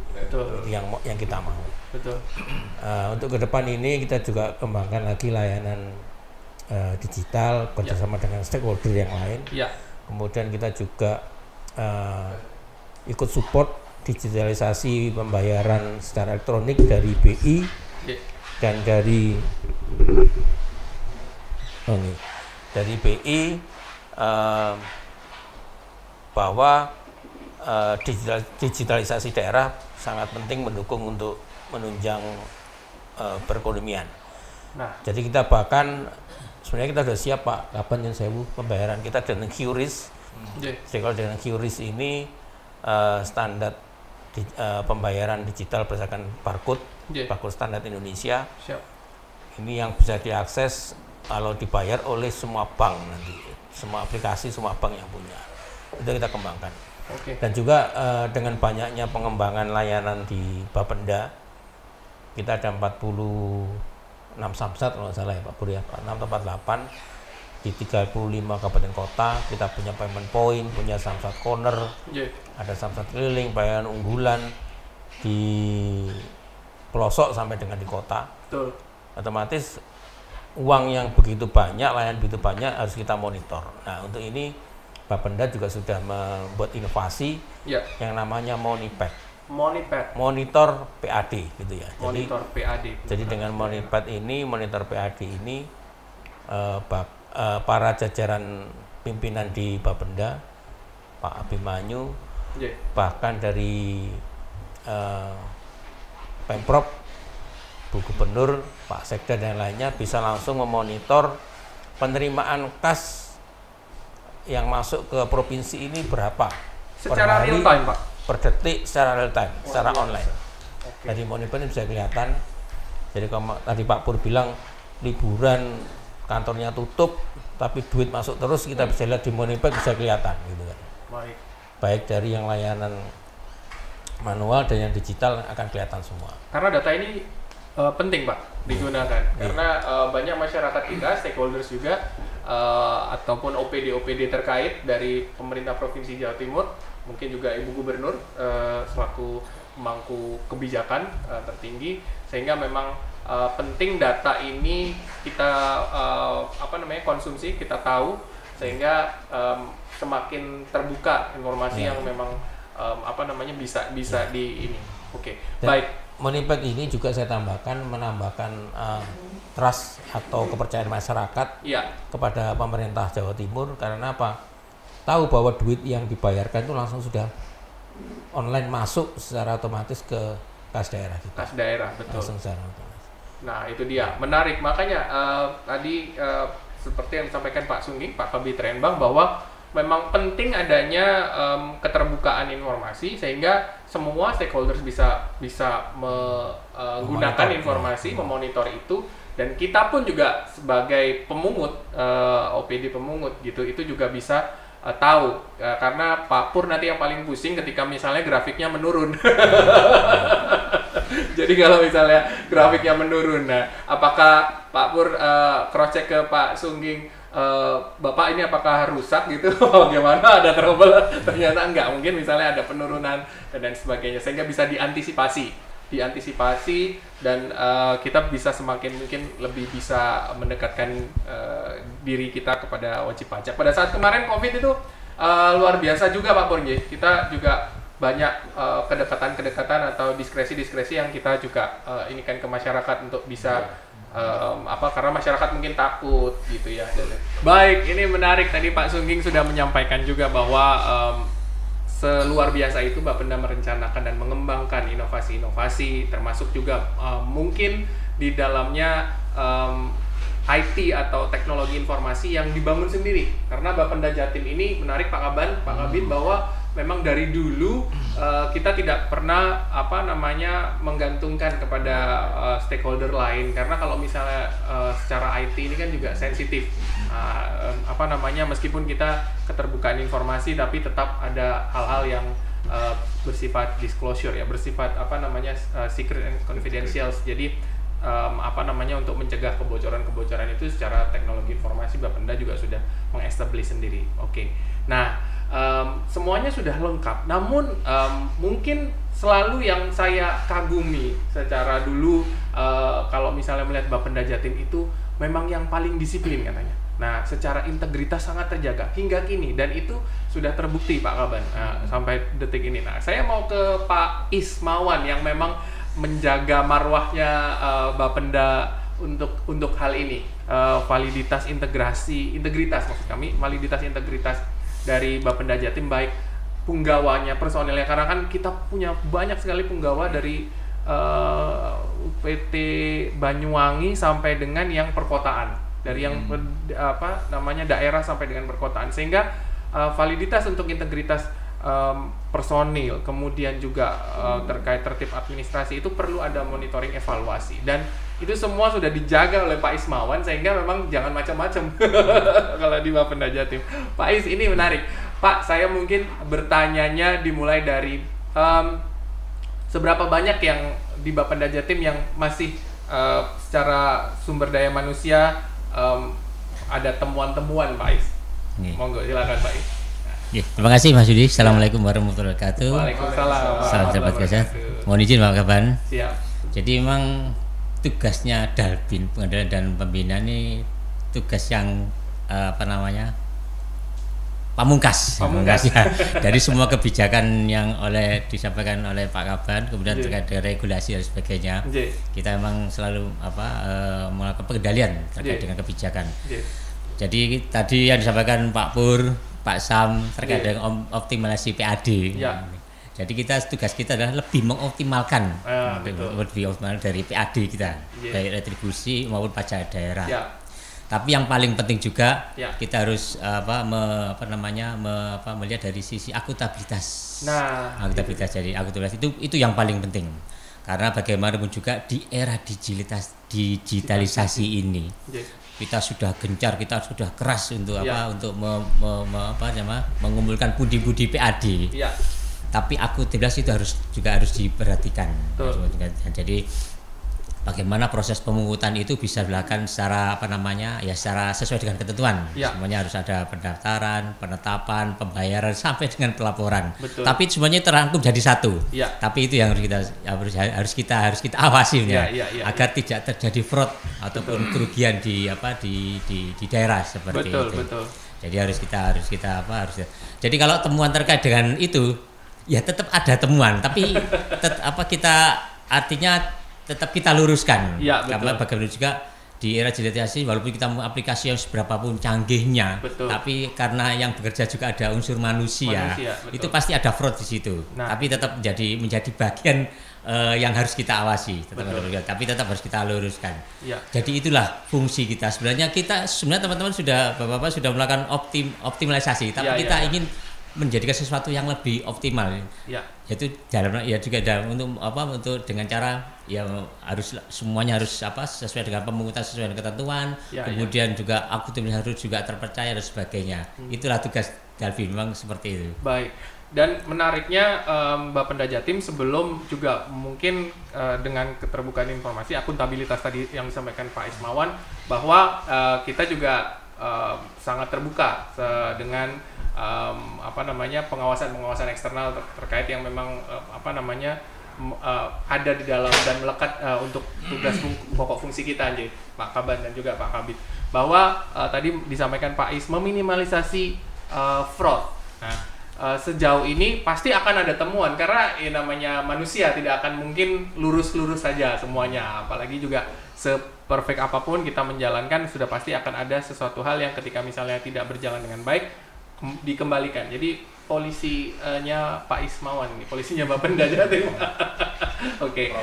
Yang kita mau. Betul. Untuk ke depan ini kita juga kembangkan lagi layanan digital kerjasama dengan stakeholder yang lain. Kemudian kita juga ikut support digitalisasi pembayaran secara elektronik dari BI dan dari BI, bahwa digitalisasi daerah sangat penting mendukung untuk menunjang perekonomian. Jadi kita bahkan sebenarnya kita sudah siap Pak, kapan yang sewu pembayaran kita dengan QRIS. Jadi kalau dengan QRIS ini standar pembayaran digital berdasarkan barcode standar Indonesia. Ini yang bisa diakses kalau dibayar oleh semua bank nanti, semua aplikasi, semua bank yang punya. Itu kita kembangkan. Dan juga dengan banyaknya pengembangan layanan di Bapenda, kita ada 46 samsat kalau nggak salah ya Pak Pur ya, 6 tempat 8 di 35 kabupaten kota. Kita punya payment point, punya samsat corner, ada samsat keliling, bayaran unggulan di pelosok sampai dengan di kota. Otomatis uang yang begitu banyak, layanan begitu banyak harus kita monitor. Nah, untuk ini Bapenda juga sudah membuat inovasi yang namanya Monipad. Monitor PAD gitu ya. Jadi dengan Monipad ini, monitor PAD ini para jajaran pimpinan di Bapenda, Pak Abimanyu, bahkan dari Pemprov, Bu Gubernur, Pak Sekda dan lainnya bisa langsung memonitor penerimaan kas yang masuk ke provinsi ini berapa secara real time Pak, per detik, secara real time, secara online. Dari Monipad ini bisa kelihatan. Jadi kalau tadi Pak Pur bilang liburan kantornya tutup tapi duit masuk terus, kita bisa lihat di Monipad, bisa kelihatan gitu kan. Baik dari yang layanan manual dan yang digital akan kelihatan semua. Karena data ini penting Pak digunakan, karena banyak masyarakat kita, stakeholders juga, ataupun OPD terkait dari pemerintah Provinsi Jawa Timur, mungkin juga Ibu Gubernur selaku pemangku kebijakan tertinggi, sehingga memang penting data ini kita konsumsi, kita tahu, sehingga semakin terbuka informasi yang memang bisa di ini. Baik. Monipad ini juga saya menambahkan trust atau kepercayaan masyarakat kepada pemerintah Jawa Timur, karena apa? Tahu bahwa duit yang dibayarkan itu langsung sudah online masuk secara otomatis ke kas daerah kita. Kas daerah, betul. Langsung secara otomatis. Nah, itu dia. Menarik. Makanya tadi seperti yang disampaikan Pak Sungging, Pak Kabid Renbang, bahwa memang penting adanya keterbukaan informasi sehingga semua stakeholders bisa menggunakan informasi, memonitor itu, dan kita pun juga sebagai pemungut, OPD pemungut gitu, itu juga bisa tahu, karena Pak Pur nanti yang paling pusing ketika misalnya grafiknya menurun. Jadi kalau misalnya grafiknya menurun, nah apakah Pak Pur cross check ke Pak Sungging, Bapak ini apakah rusak gitu, bagaimana, ada trouble, ternyata enggak, mungkin misalnya ada penurunan dan sebagainya, sehingga bisa diantisipasi dan kita bisa semakin mungkin lebih bisa mendekatkan diri kita kepada wajib pajak. Pada saat kemarin COVID itu luar biasa juga Pak Pur, kita juga banyak kedekatan atau diskresi yang kita juga inikan ke masyarakat untuk bisa karena masyarakat mungkin takut gitu ya. Baik, ini menarik, tadi Pak Sungging sudah menyampaikan juga bahwa seluar biasa itu Bapenda merencanakan dan mengembangkan inovasi-inovasi, termasuk juga mungkin di dalamnya IT atau teknologi informasi yang dibangun sendiri. Karena Bapenda Jatim ini menarik Pak Kabid, bahwa memang dari dulu kita tidak pernah menggantungkan kepada stakeholder lain, karena kalau misalnya secara IT ini kan juga sensitif, meskipun kita keterbukaan informasi tapi tetap ada hal-hal yang bersifat disclosure ya, bersifat secret and confidential. Jadi untuk mencegah kebocoran-kebocoran itu secara teknologi informasi Bapenda juga sudah mengestablish sendiri. Oke. Nah, semuanya sudah lengkap. Namun mungkin selalu yang saya kagumi secara dulu kalau misalnya melihat Bapenda Jatim itu memang yang paling disiplin katanya. Nah, secara integritas sangat terjaga hingga kini dan itu sudah terbukti Pak Kaban sampai detik ini. Nah, saya mau ke Pak Ismawan yang memang menjaga marwahnya Bapenda untuk hal ini, validitas integritas maksud kami, validitas integritas dari Bapenda Jatim, baik punggawanya, personilnya, karena kan kita punya banyak sekali punggawa dari UPT Banyuwangi sampai dengan yang perkotaan, dari yang daerah sampai dengan perkotaan, sehingga validitas untuk integritas personil, kemudian juga terkait tertib administrasi itu perlu ada monitoring evaluasi, dan itu semua sudah dijaga oleh Pak Ismawan, sehingga memang jangan macam-macam kalau di Bapenda Jatim. Pak Is, ini menarik Pak, saya mungkin bertanyanya dimulai dari seberapa banyak yang di Bapenda Jatim yang masih secara sumber daya manusia ada temuan-temuan Pak Is. Monggo silakan Pak Is. Terima kasih Mas Yudi. Assalamualaikum warahmatullahi wabarakatuh. Waalaikumsalam. Salam sahabat Gaza. Mohon izin Pak Kaban. Siap. Jadi memang tugasnya Dalbin Pengendalian dan Pembinaan ini tugas yang pamungkas ya. Dari semua kebijakan yang disampaikan oleh Pak Kaban, kemudian terkait dengan regulasi dan sebagainya, kita memang selalu melakukan pengendalian terkait dengan kebijakan. Jadi tadi yang disampaikan Pak Pur, Pak Sam terkait dengan optimalisasi PAD. Jadi tugas kita adalah lebih mengoptimalkan lebih optimal dari PAD kita, baik retribusi maupun pajak daerah. Tapi yang paling penting juga kita harus melihat dari sisi akuntabilitas. Akuntabilitas, jadi akuntabilitas itu yang paling penting. Karena bagaimanapun juga di era digitalisasi ini, kita sudah gencar, kita sudah keras untuk mengumpulkan pundi-pundi PAD. Tapi akuntabilitas itu harus diperhatikan. Jadi bagaimana proses pemungutan itu bisa dilakukan secara secara sesuai dengan ketentuan. Semuanya harus ada pendaftaran, penetapan, pembayaran sampai dengan pelaporan. Tapi semuanya terangkum jadi satu. Tapi itu yang harus kita awasi agar tidak terjadi fraud ataupun kerugian di daerah seperti itu. Jadi harus kita Jadi kalau temuan terkait dengan itu ya tetap ada temuan, tapi tetap kita luruskan. Karena bagaimana juga di era digitalisasi, walaupun kita mau aplikasi yang seberapapun canggihnya, tapi karena yang bekerja juga ada unsur manusia itu pasti ada fraud di situ. Tapi tetap menjadi bagian yang harus kita awasi, tapi tetap harus kita luruskan. Jadi itulah fungsi kita. Sebenarnya teman-teman Bapak-bapak sudah melakukan optimalisasi, tapi kita ingin menjadikan sesuatu yang lebih optimal, yaitu untuk dengan cara semuanya harus sesuai dengan pemungutan, sesuai dengan ketentuan, kemudian juga akuntabilitas harus juga terpercaya dan sebagainya. Itulah tugas Dalvin, memang seperti itu. Baik. Dan menariknya Bapenda Jatim sebelum juga mungkin dengan keterbukaan informasi, akuntabilitas tadi yang disampaikan Pak Ismawan, bahwa kita juga sangat terbuka dengan pengawasan eksternal terkait yang memang ada di dalam dan melekat untuk tugas pokok fungsi kita, Pak Kaban dan juga Pak Kabit, bahwa tadi disampaikan Pak Is meminimalisasi fraud. Nah, sejauh ini pasti akan ada temuan karena namanya manusia tidak akan mungkin lurus-lurus saja semuanya, apalagi juga seperfect apapun kita menjalankan sudah pasti akan ada sesuatu hal yang ketika misalnya tidak berjalan dengan baik dikembalikan. Jadi polisinya Pak Ismawan ini, polisinya Bapenda Jatim. Oke.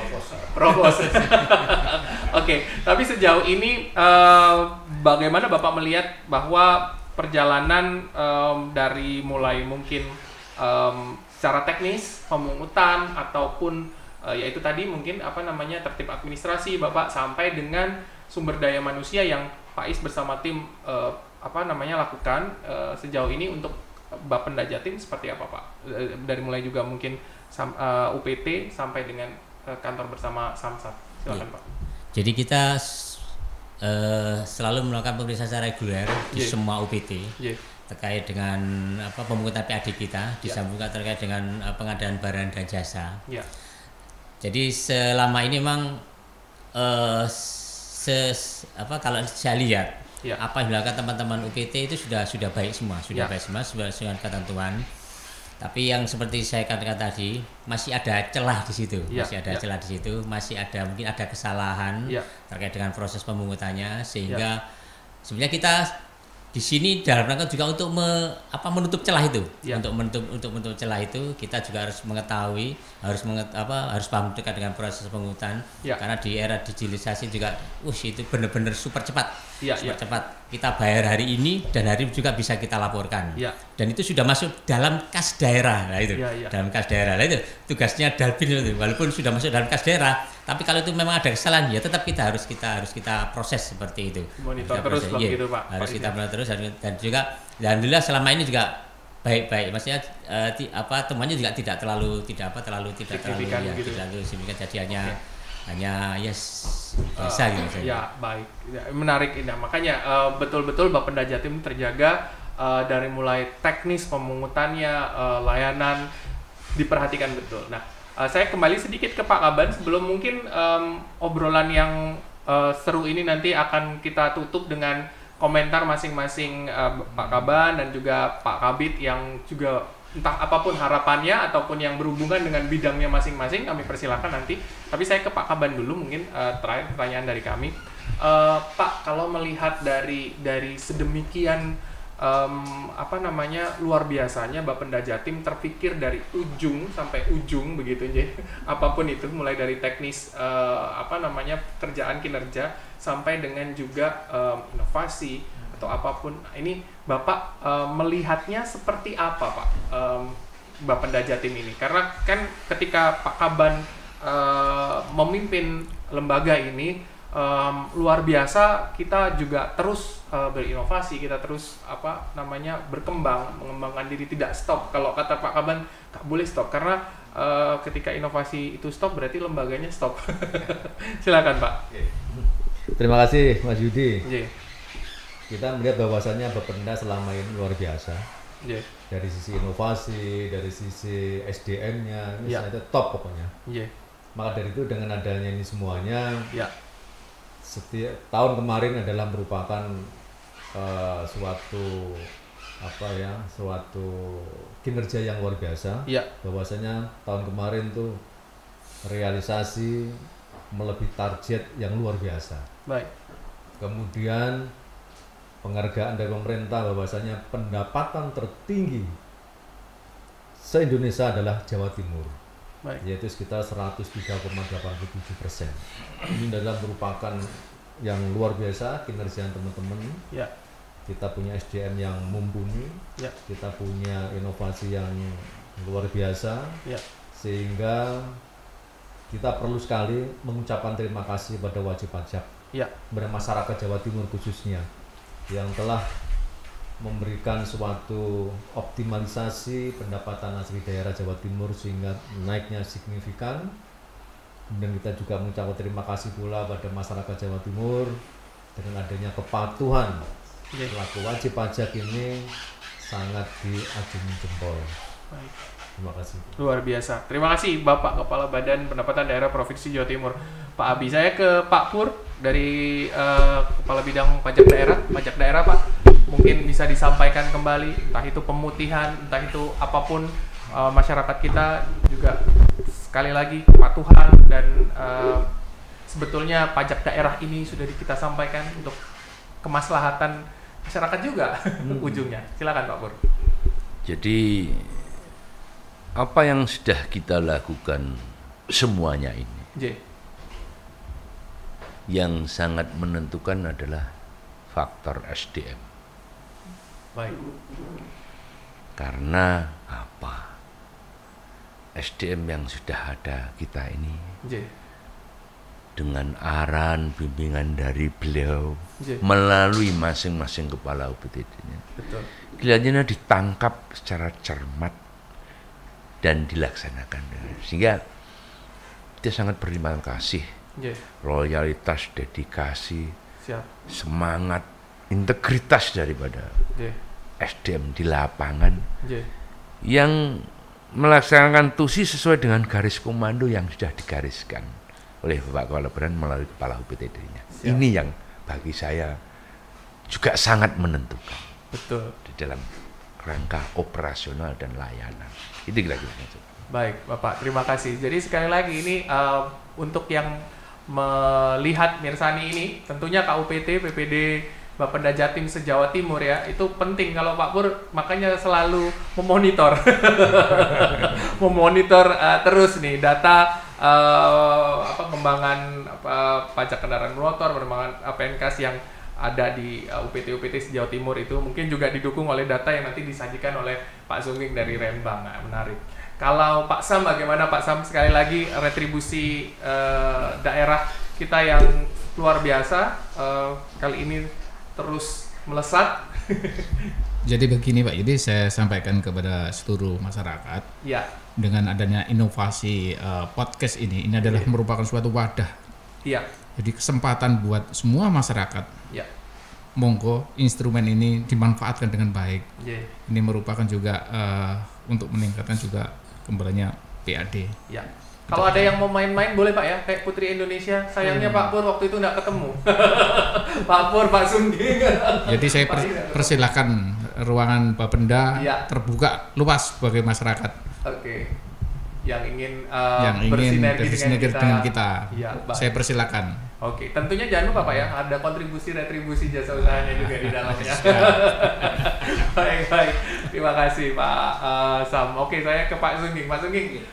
Propos. Oke. Tapi sejauh ini bagaimana Bapak melihat bahwa perjalanan dari mulai mungkin secara teknis pemungutan ataupun yaitu tadi mungkin tertib administrasi Bapak sampai dengan sumber daya manusia yang Pak Is bersama tim lakukan sejauh ini untuk Bapenda Jatim seperti apa Pak? Dari mulai juga mungkin UPT sampai dengan kantor bersama Samsat. Silakan Pak. Jadi kita selalu melakukan pemeriksaan secara reguler di semua UPT terkait dengan pemungutan PAD kita, disambung terkait dengan pengadaan barang dan jasa. Jadi selama ini memang kalau saya lihat apa yang dilakukan teman-teman UPT itu sudah baik semua, baik semua dengan ketentuan. Tapi yang seperti saya katakan tadi, masih ada celah di situ, masih ada mungkin ada kesalahan terkait dengan proses pemungutannya, sehingga sebenarnya kita di sini dalam rangka juga untuk menutup celah itu, untuk menutup celah itu kita juga harus mengetahui, harus paham dekat dengan proses pemungutan, karena di era digitalisasi juga, itu benar-benar super cepat, cepat. Kita bayar hari ini dan hari juga bisa kita laporkan, dan itu sudah masuk dalam kas daerah, dalam kas daerah, itu tugasnya Dalbin itu, walaupun sudah masuk dalam kas daerah, tapi kalau itu memang ada kesalahan, ya tetap kita harus kita proses seperti itu. Monitor terus begitu Pak. Harus kita monitor terus, dan juga alhamdulillah selama ini juga baik-baik, maksudnya temuannya juga tidak terlalu signifikan, jadi hanya biasa gitu. Ya baik, menarik ini. Makanya betul-betul Bapenda Jatim terjaga dari mulai teknis pemungutannya, layanan diperhatikan betul. Nah, saya kembali sedikit ke Pak Kaban sebelum mungkin obrolan yang seru ini nanti akan kita tutup dengan komentar masing-masing Pak Kaban dan juga Pak Kabid yang juga entah apapun harapannya ataupun yang berhubungan dengan bidangnya masing-masing, kami persilakan nanti. Tapi saya ke Pak Kaban dulu mungkin terakhir pertanyaan dari kami. Pak, kalau melihat dari sedemikian luar biasanya Bapenda Jatim terpikir dari ujung sampai ujung begitu aja, apapun itu, mulai dari teknis pekerjaan kinerja sampai dengan juga inovasi atau apapun. Ini Bapak melihatnya seperti apa Pak, Bapenda Jatim ini? Karena kan ketika Pak Kaban memimpin lembaga ini, luar biasa, kita juga terus berinovasi, kita terus berkembang, mengembangkan diri, tidak stop. Kalau kata Pak Kaban, tak boleh stop, karena ketika inovasi itu stop berarti lembaganya stop. Silakan Pak. Terima kasih Mas Yudi. Kita melihat bahwasannya Bapenda selama ini luar biasa. Dari sisi inovasi, dari sisi SDM-nya, ini sangat top pokoknya. Maka dari itu dengan adanya ini semuanya, setiap tahun kemarin adalah merupakan suatu kinerja yang luar biasa. Bahwasanya tahun kemarin tuh realisasi melebihi target yang luar biasa. Baik. Kemudian penghargaan dari pemerintah bahwasanya pendapatan tertinggi se-Indonesia adalah Jawa Timur. Baik. Yaitu sekitar 103,87%. Ini adalah merupakan yang luar biasa kinerja teman-teman. Kita punya SDM yang mumpuni, kita punya inovasi yang luar biasa, sehingga kita perlu sekali mengucapkan terima kasih pada wajib pajak, kepada masyarakat Jawa Timur khususnya, yang telah memberikan suatu optimalisasi pendapatan asli daerah Jawa Timur sehingga naiknya signifikan. Dan kita juga mengucapkan terima kasih pula pada masyarakat Jawa Timur dengan adanya kepatuhan selaku wajib pajak ini sangat diacungi jempol. Baik. Terima kasih. Luar biasa. Terima kasih Bapak Kepala Badan Pendapatan Daerah Provinsi Jawa Timur, Pak Abi. Saya ke Pak Pur dari Kepala Bidang Pajak Daerah Pak. Mungkin bisa disampaikan kembali, entah itu pemutihan, entah itu apapun, masyarakat kita juga sekali lagi kepatuhan dan sebetulnya pajak daerah ini sudah kita sampaikan untuk kemaslahatan masyarakat juga ujungnya. Silakan Pak Pur. Jadi apa yang sudah kita lakukan semuanya ini, yang sangat menentukan adalah faktor SDM. Baik. Karena apa? SDM yang sudah ada kita ini, dengan arahan bimbingan dari beliau melalui masing-masing kepala UPTD-nya, kelihatannya ditangkap secara cermat dan dilaksanakan, sehingga kita sangat berterima kasih loyalitas, dedikasi, semangat, integritas daripada SDM di lapangan yang melaksanakan tusi sesuai dengan garis komando yang sudah digariskan oleh Bapak Kepala Badan melalui Kepala UPTD-nya. Ini yang bagi saya juga sangat menentukan. Betul. Di dalam rangka operasional dan layanan. Itu kira-kira. Baik, Bapak. Terima kasih. Jadi sekali lagi ini untuk yang melihat Mirsani ini, tentunya KUPT, PPD Bapenda Jatim se-Jawa Timur ya, itu penting kalau Pak Pur, makanya selalu memonitor terus nih data pengembangan pajak kendaraan bermotor, pengembangan PNKS yang ada di UPT se-Jawa Timur itu mungkin juga didukung oleh data yang nanti disajikan oleh Pak Sungging dari Rembang. Nah, menarik. Kalau Pak Sam, bagaimana Pak Sam? Sekali lagi retribusi daerah kita yang luar biasa kali ini terus melesat. Jadi begini Pak, jadi saya sampaikan kepada seluruh masyarakat ya. Dengan adanya inovasi podcast ini adalah merupakan suatu wadah. Ya. Jadi kesempatan buat semua masyarakat. Ya. Monggo instrumen ini dimanfaatkan dengan baik. Ya. Ini merupakan juga untuk meningkatkan juga kembalinya PAD. Ya. Kalau ada yang mau main-main boleh Pak ya, kayak Putri Indonesia. Sayangnya Pak Pur waktu itu nggak ketemu. Pak Pur, Pak Sungging. Jadi saya persilakan ruangan Bapenda terbuka luas bagi masyarakat. Oke. Yang ingin bersinergi dengan kita. Ya, saya persilakan. Oke, tentunya jangan lupa Pak ya, ada kontribusi retribusi jasa usahanya juga di dalamnya. Baik. Terima kasih Pak Sam. Oke, saya ke Pak Sungging. Pak Sungging,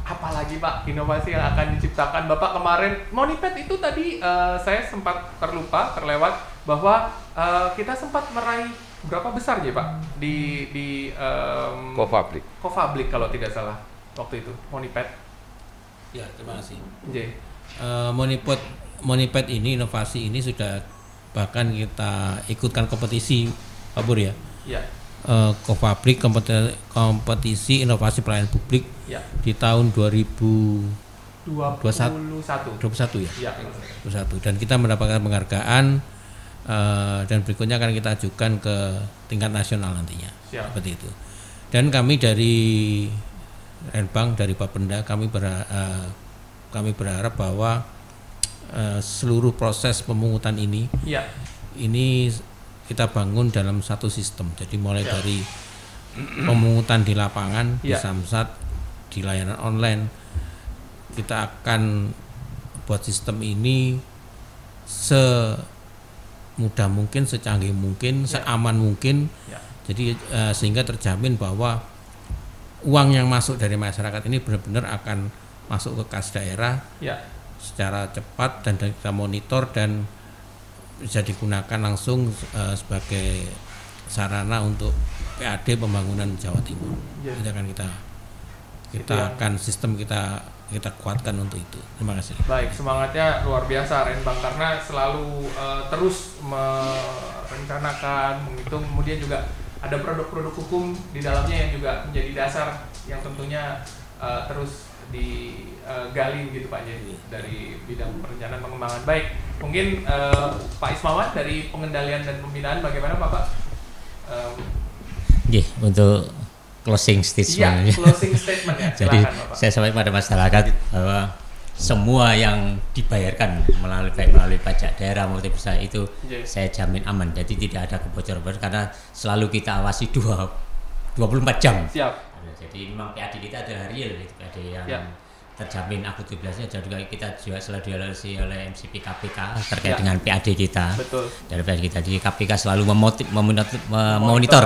apalagi Pak inovasi yang akan diciptakan? Bapak kemarin Monipet itu tadi saya sempat terlewat bahwa kita sempat meraih berapa besar ya Pak di Kofabrik kalau tidak salah waktu itu Monipet. Ya, terima kasih. Monipet ini, inovasi ini sudah bahkan kita ikutkan kompetisi Pak Pur ya. Ya. Kofabrik kompetisi inovasi pelayanan publik di tahun 2021 ya. 21 dan kita mendapatkan penghargaan dan berikutnya akan kita ajukan ke tingkat nasional nantinya. Seperti itu. Dan kami dari Renbang, dari Bapenda kami berharap bahwa seluruh proses pemungutan ini kita bangun dalam satu sistem. Jadi mulai dari pemungutan di lapangan, di Samsat, di layanan online, kita akan buat sistem ini semudah mungkin, secanggih mungkin, seaman mungkin. Jadi sehingga terjamin bahwa uang yang masuk dari masyarakat ini benar-benar akan masuk ke kas daerah secara cepat dan kita monitor dan bisa digunakan langsung sebagai sarana untuk PAD pembangunan Jawa Timur. Itu akan kita akan sistem kita kuatkan untuk itu. Terima kasih. Baik, semangatnya luar biasa Renbang karena selalu terus merencanakan, menghitung, kemudian juga ada produk-produk hukum di dalamnya yang juga menjadi dasar yang tentunya terus digali gitu Pak Jadi dari bidang perencanaan pengembangan. Baik, mungkin Pak Ismawan dari pengendalian dan pembinaan bagaimana Pak? Untuk closing statement. Closing statement ya. Jadi saya sampaikan pada masyarakat bahwa semua yang dibayarkan melalui pajak daerah maupun besar itu saya jamin aman. Jadi tidak ada kebocoran karena selalu kita awasi 24 jam. Siap. Jadi memang PAD kita adalah real, PAD yang terjamin akuntabilitasnya dan juga kita juga selalu diawasi oleh MCP KPK terkait dengan PAD kita. Betul. Dari PAD kita di KPK selalu memonitor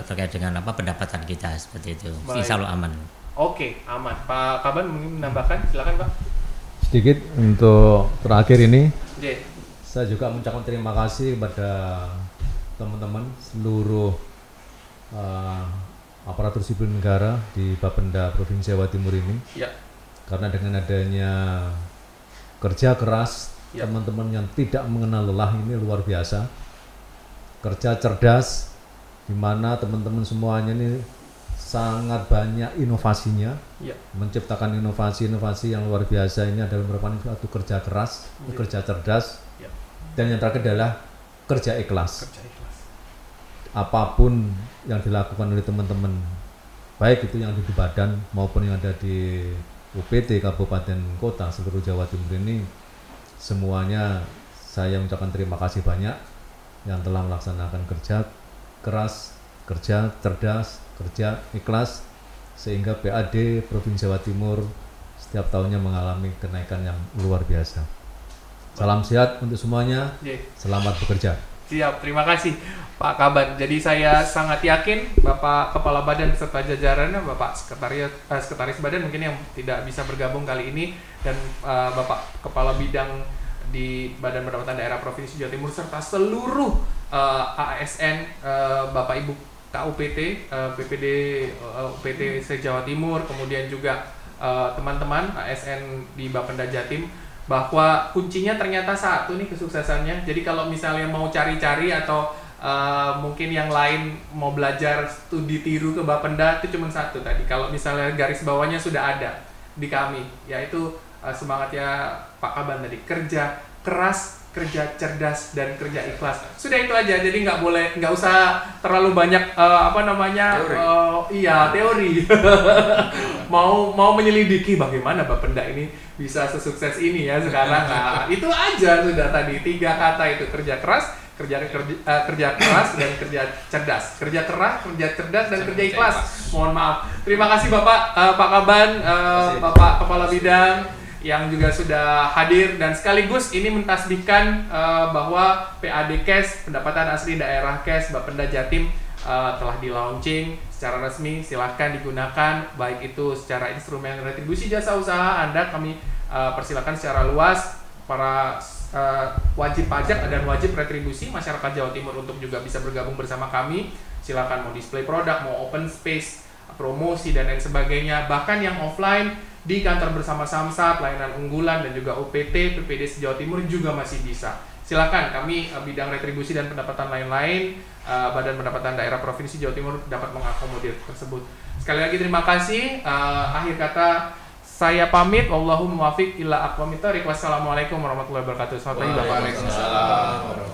terkait dengan pendapatan kita seperti itu. Jadi selalu aman. Oke, aman. Pak Kaban mungkin menambahkan, silakan Pak. Sedikit untuk terakhir ini, saya juga mengucapkan terima kasih kepada teman-teman seluruh aparatur sipil negara di Bapenda Provinsi Jawa Timur ini. Karena dengan adanya kerja keras teman-teman yang tidak mengenal lelah ini luar biasa. Kerja cerdas di mana teman-teman semuanya ini sangat banyak inovasinya, menciptakan inovasi-inovasi yang luar biasa. Ini adalah merupakan suatu kerja keras, kerja cerdas, dan yang terakhir adalah kerja ikhlas. Apapun yang dilakukan oleh teman-teman, baik itu yang ada di badan maupun yang ada di UPT Kabupaten Kota seluruh Jawa Timur ini, semuanya saya ucapkan terima kasih banyak yang telah melaksanakan kerja keras, kerja cerdas, kerja ikhlas, sehingga PAD Provinsi Jawa Timur setiap tahunnya mengalami kenaikan yang luar biasa. Salam sehat untuk semuanya, selamat bekerja. Siap, terima kasih Pak Kaban. Jadi saya sangat yakin Bapak Kepala Badan beserta jajarannya, Bapak Sekretaris Badan mungkin yang tidak bisa bergabung kali ini, dan Bapak Kepala Bidang di Badan Pendapatan Daerah Provinsi Jawa Timur serta seluruh ASN, Bapak Ibu KUPT, PPD UPT se-Jawa Timur, kemudian juga teman-teman ASN di Bapenda Jatim, bahwa kuncinya ternyata satu nih kesuksesannya. Jadi kalau misalnya mau cari-cari atau mungkin yang lain mau belajar studi tiru ke Bapenda, itu cuma satu tadi. Kalau misalnya garis bawahnya sudah ada di kami, yaitu semangatnya Pak Kaban tadi, kerja keras, kerja cerdas, dan kerja ikhlas. Sudah itu aja. Jadi nggak usah terlalu banyak teori. mau menyelidiki bagaimana Bapenda ini bisa sesukses ini ya sekarang. Nah, itu aja sudah tadi 3 kata itu, kerja keras, kerja keras, dan kerja cerdas. Kerja keras, kerja cerdas, dan kerja ikhlas. Mohon maaf. Terima kasih Bapak Pak Kaban, Bapak Kepala Bidang yang juga sudah hadir, dan sekaligus ini mentasbihkan bahwa PAD Cash, pendapatan asli daerah Cash Bapenda Jatim, telah di launching secara resmi. Silahkan digunakan, baik itu secara instrumen retribusi jasa usaha Anda, kami persilakan secara luas para wajib pajak dan wajib retribusi masyarakat Jawa Timur untuk juga bisa bergabung bersama kami. Silakan mau display produk, mau open space, promosi, dan lain sebagainya. Bahkan yang offline di kantor bersama Samsat, layanan unggulan, dan juga UPT, PPD se-Jawa Timur juga masih bisa. Silakan, kami bidang retribusi dan pendapatan lain-lain, Badan Pendapatan Daerah Provinsi Jawa Timur dapat mengakomodir tersebut. Sekali lagi terima kasih. Akhir kata saya pamit. Wallahu muwaffiq ila aqwamit thoriq. Wassalamualaikum warahmatullahi wabarakatuh. Selamat pagi Bapak. Waalaikumsalam.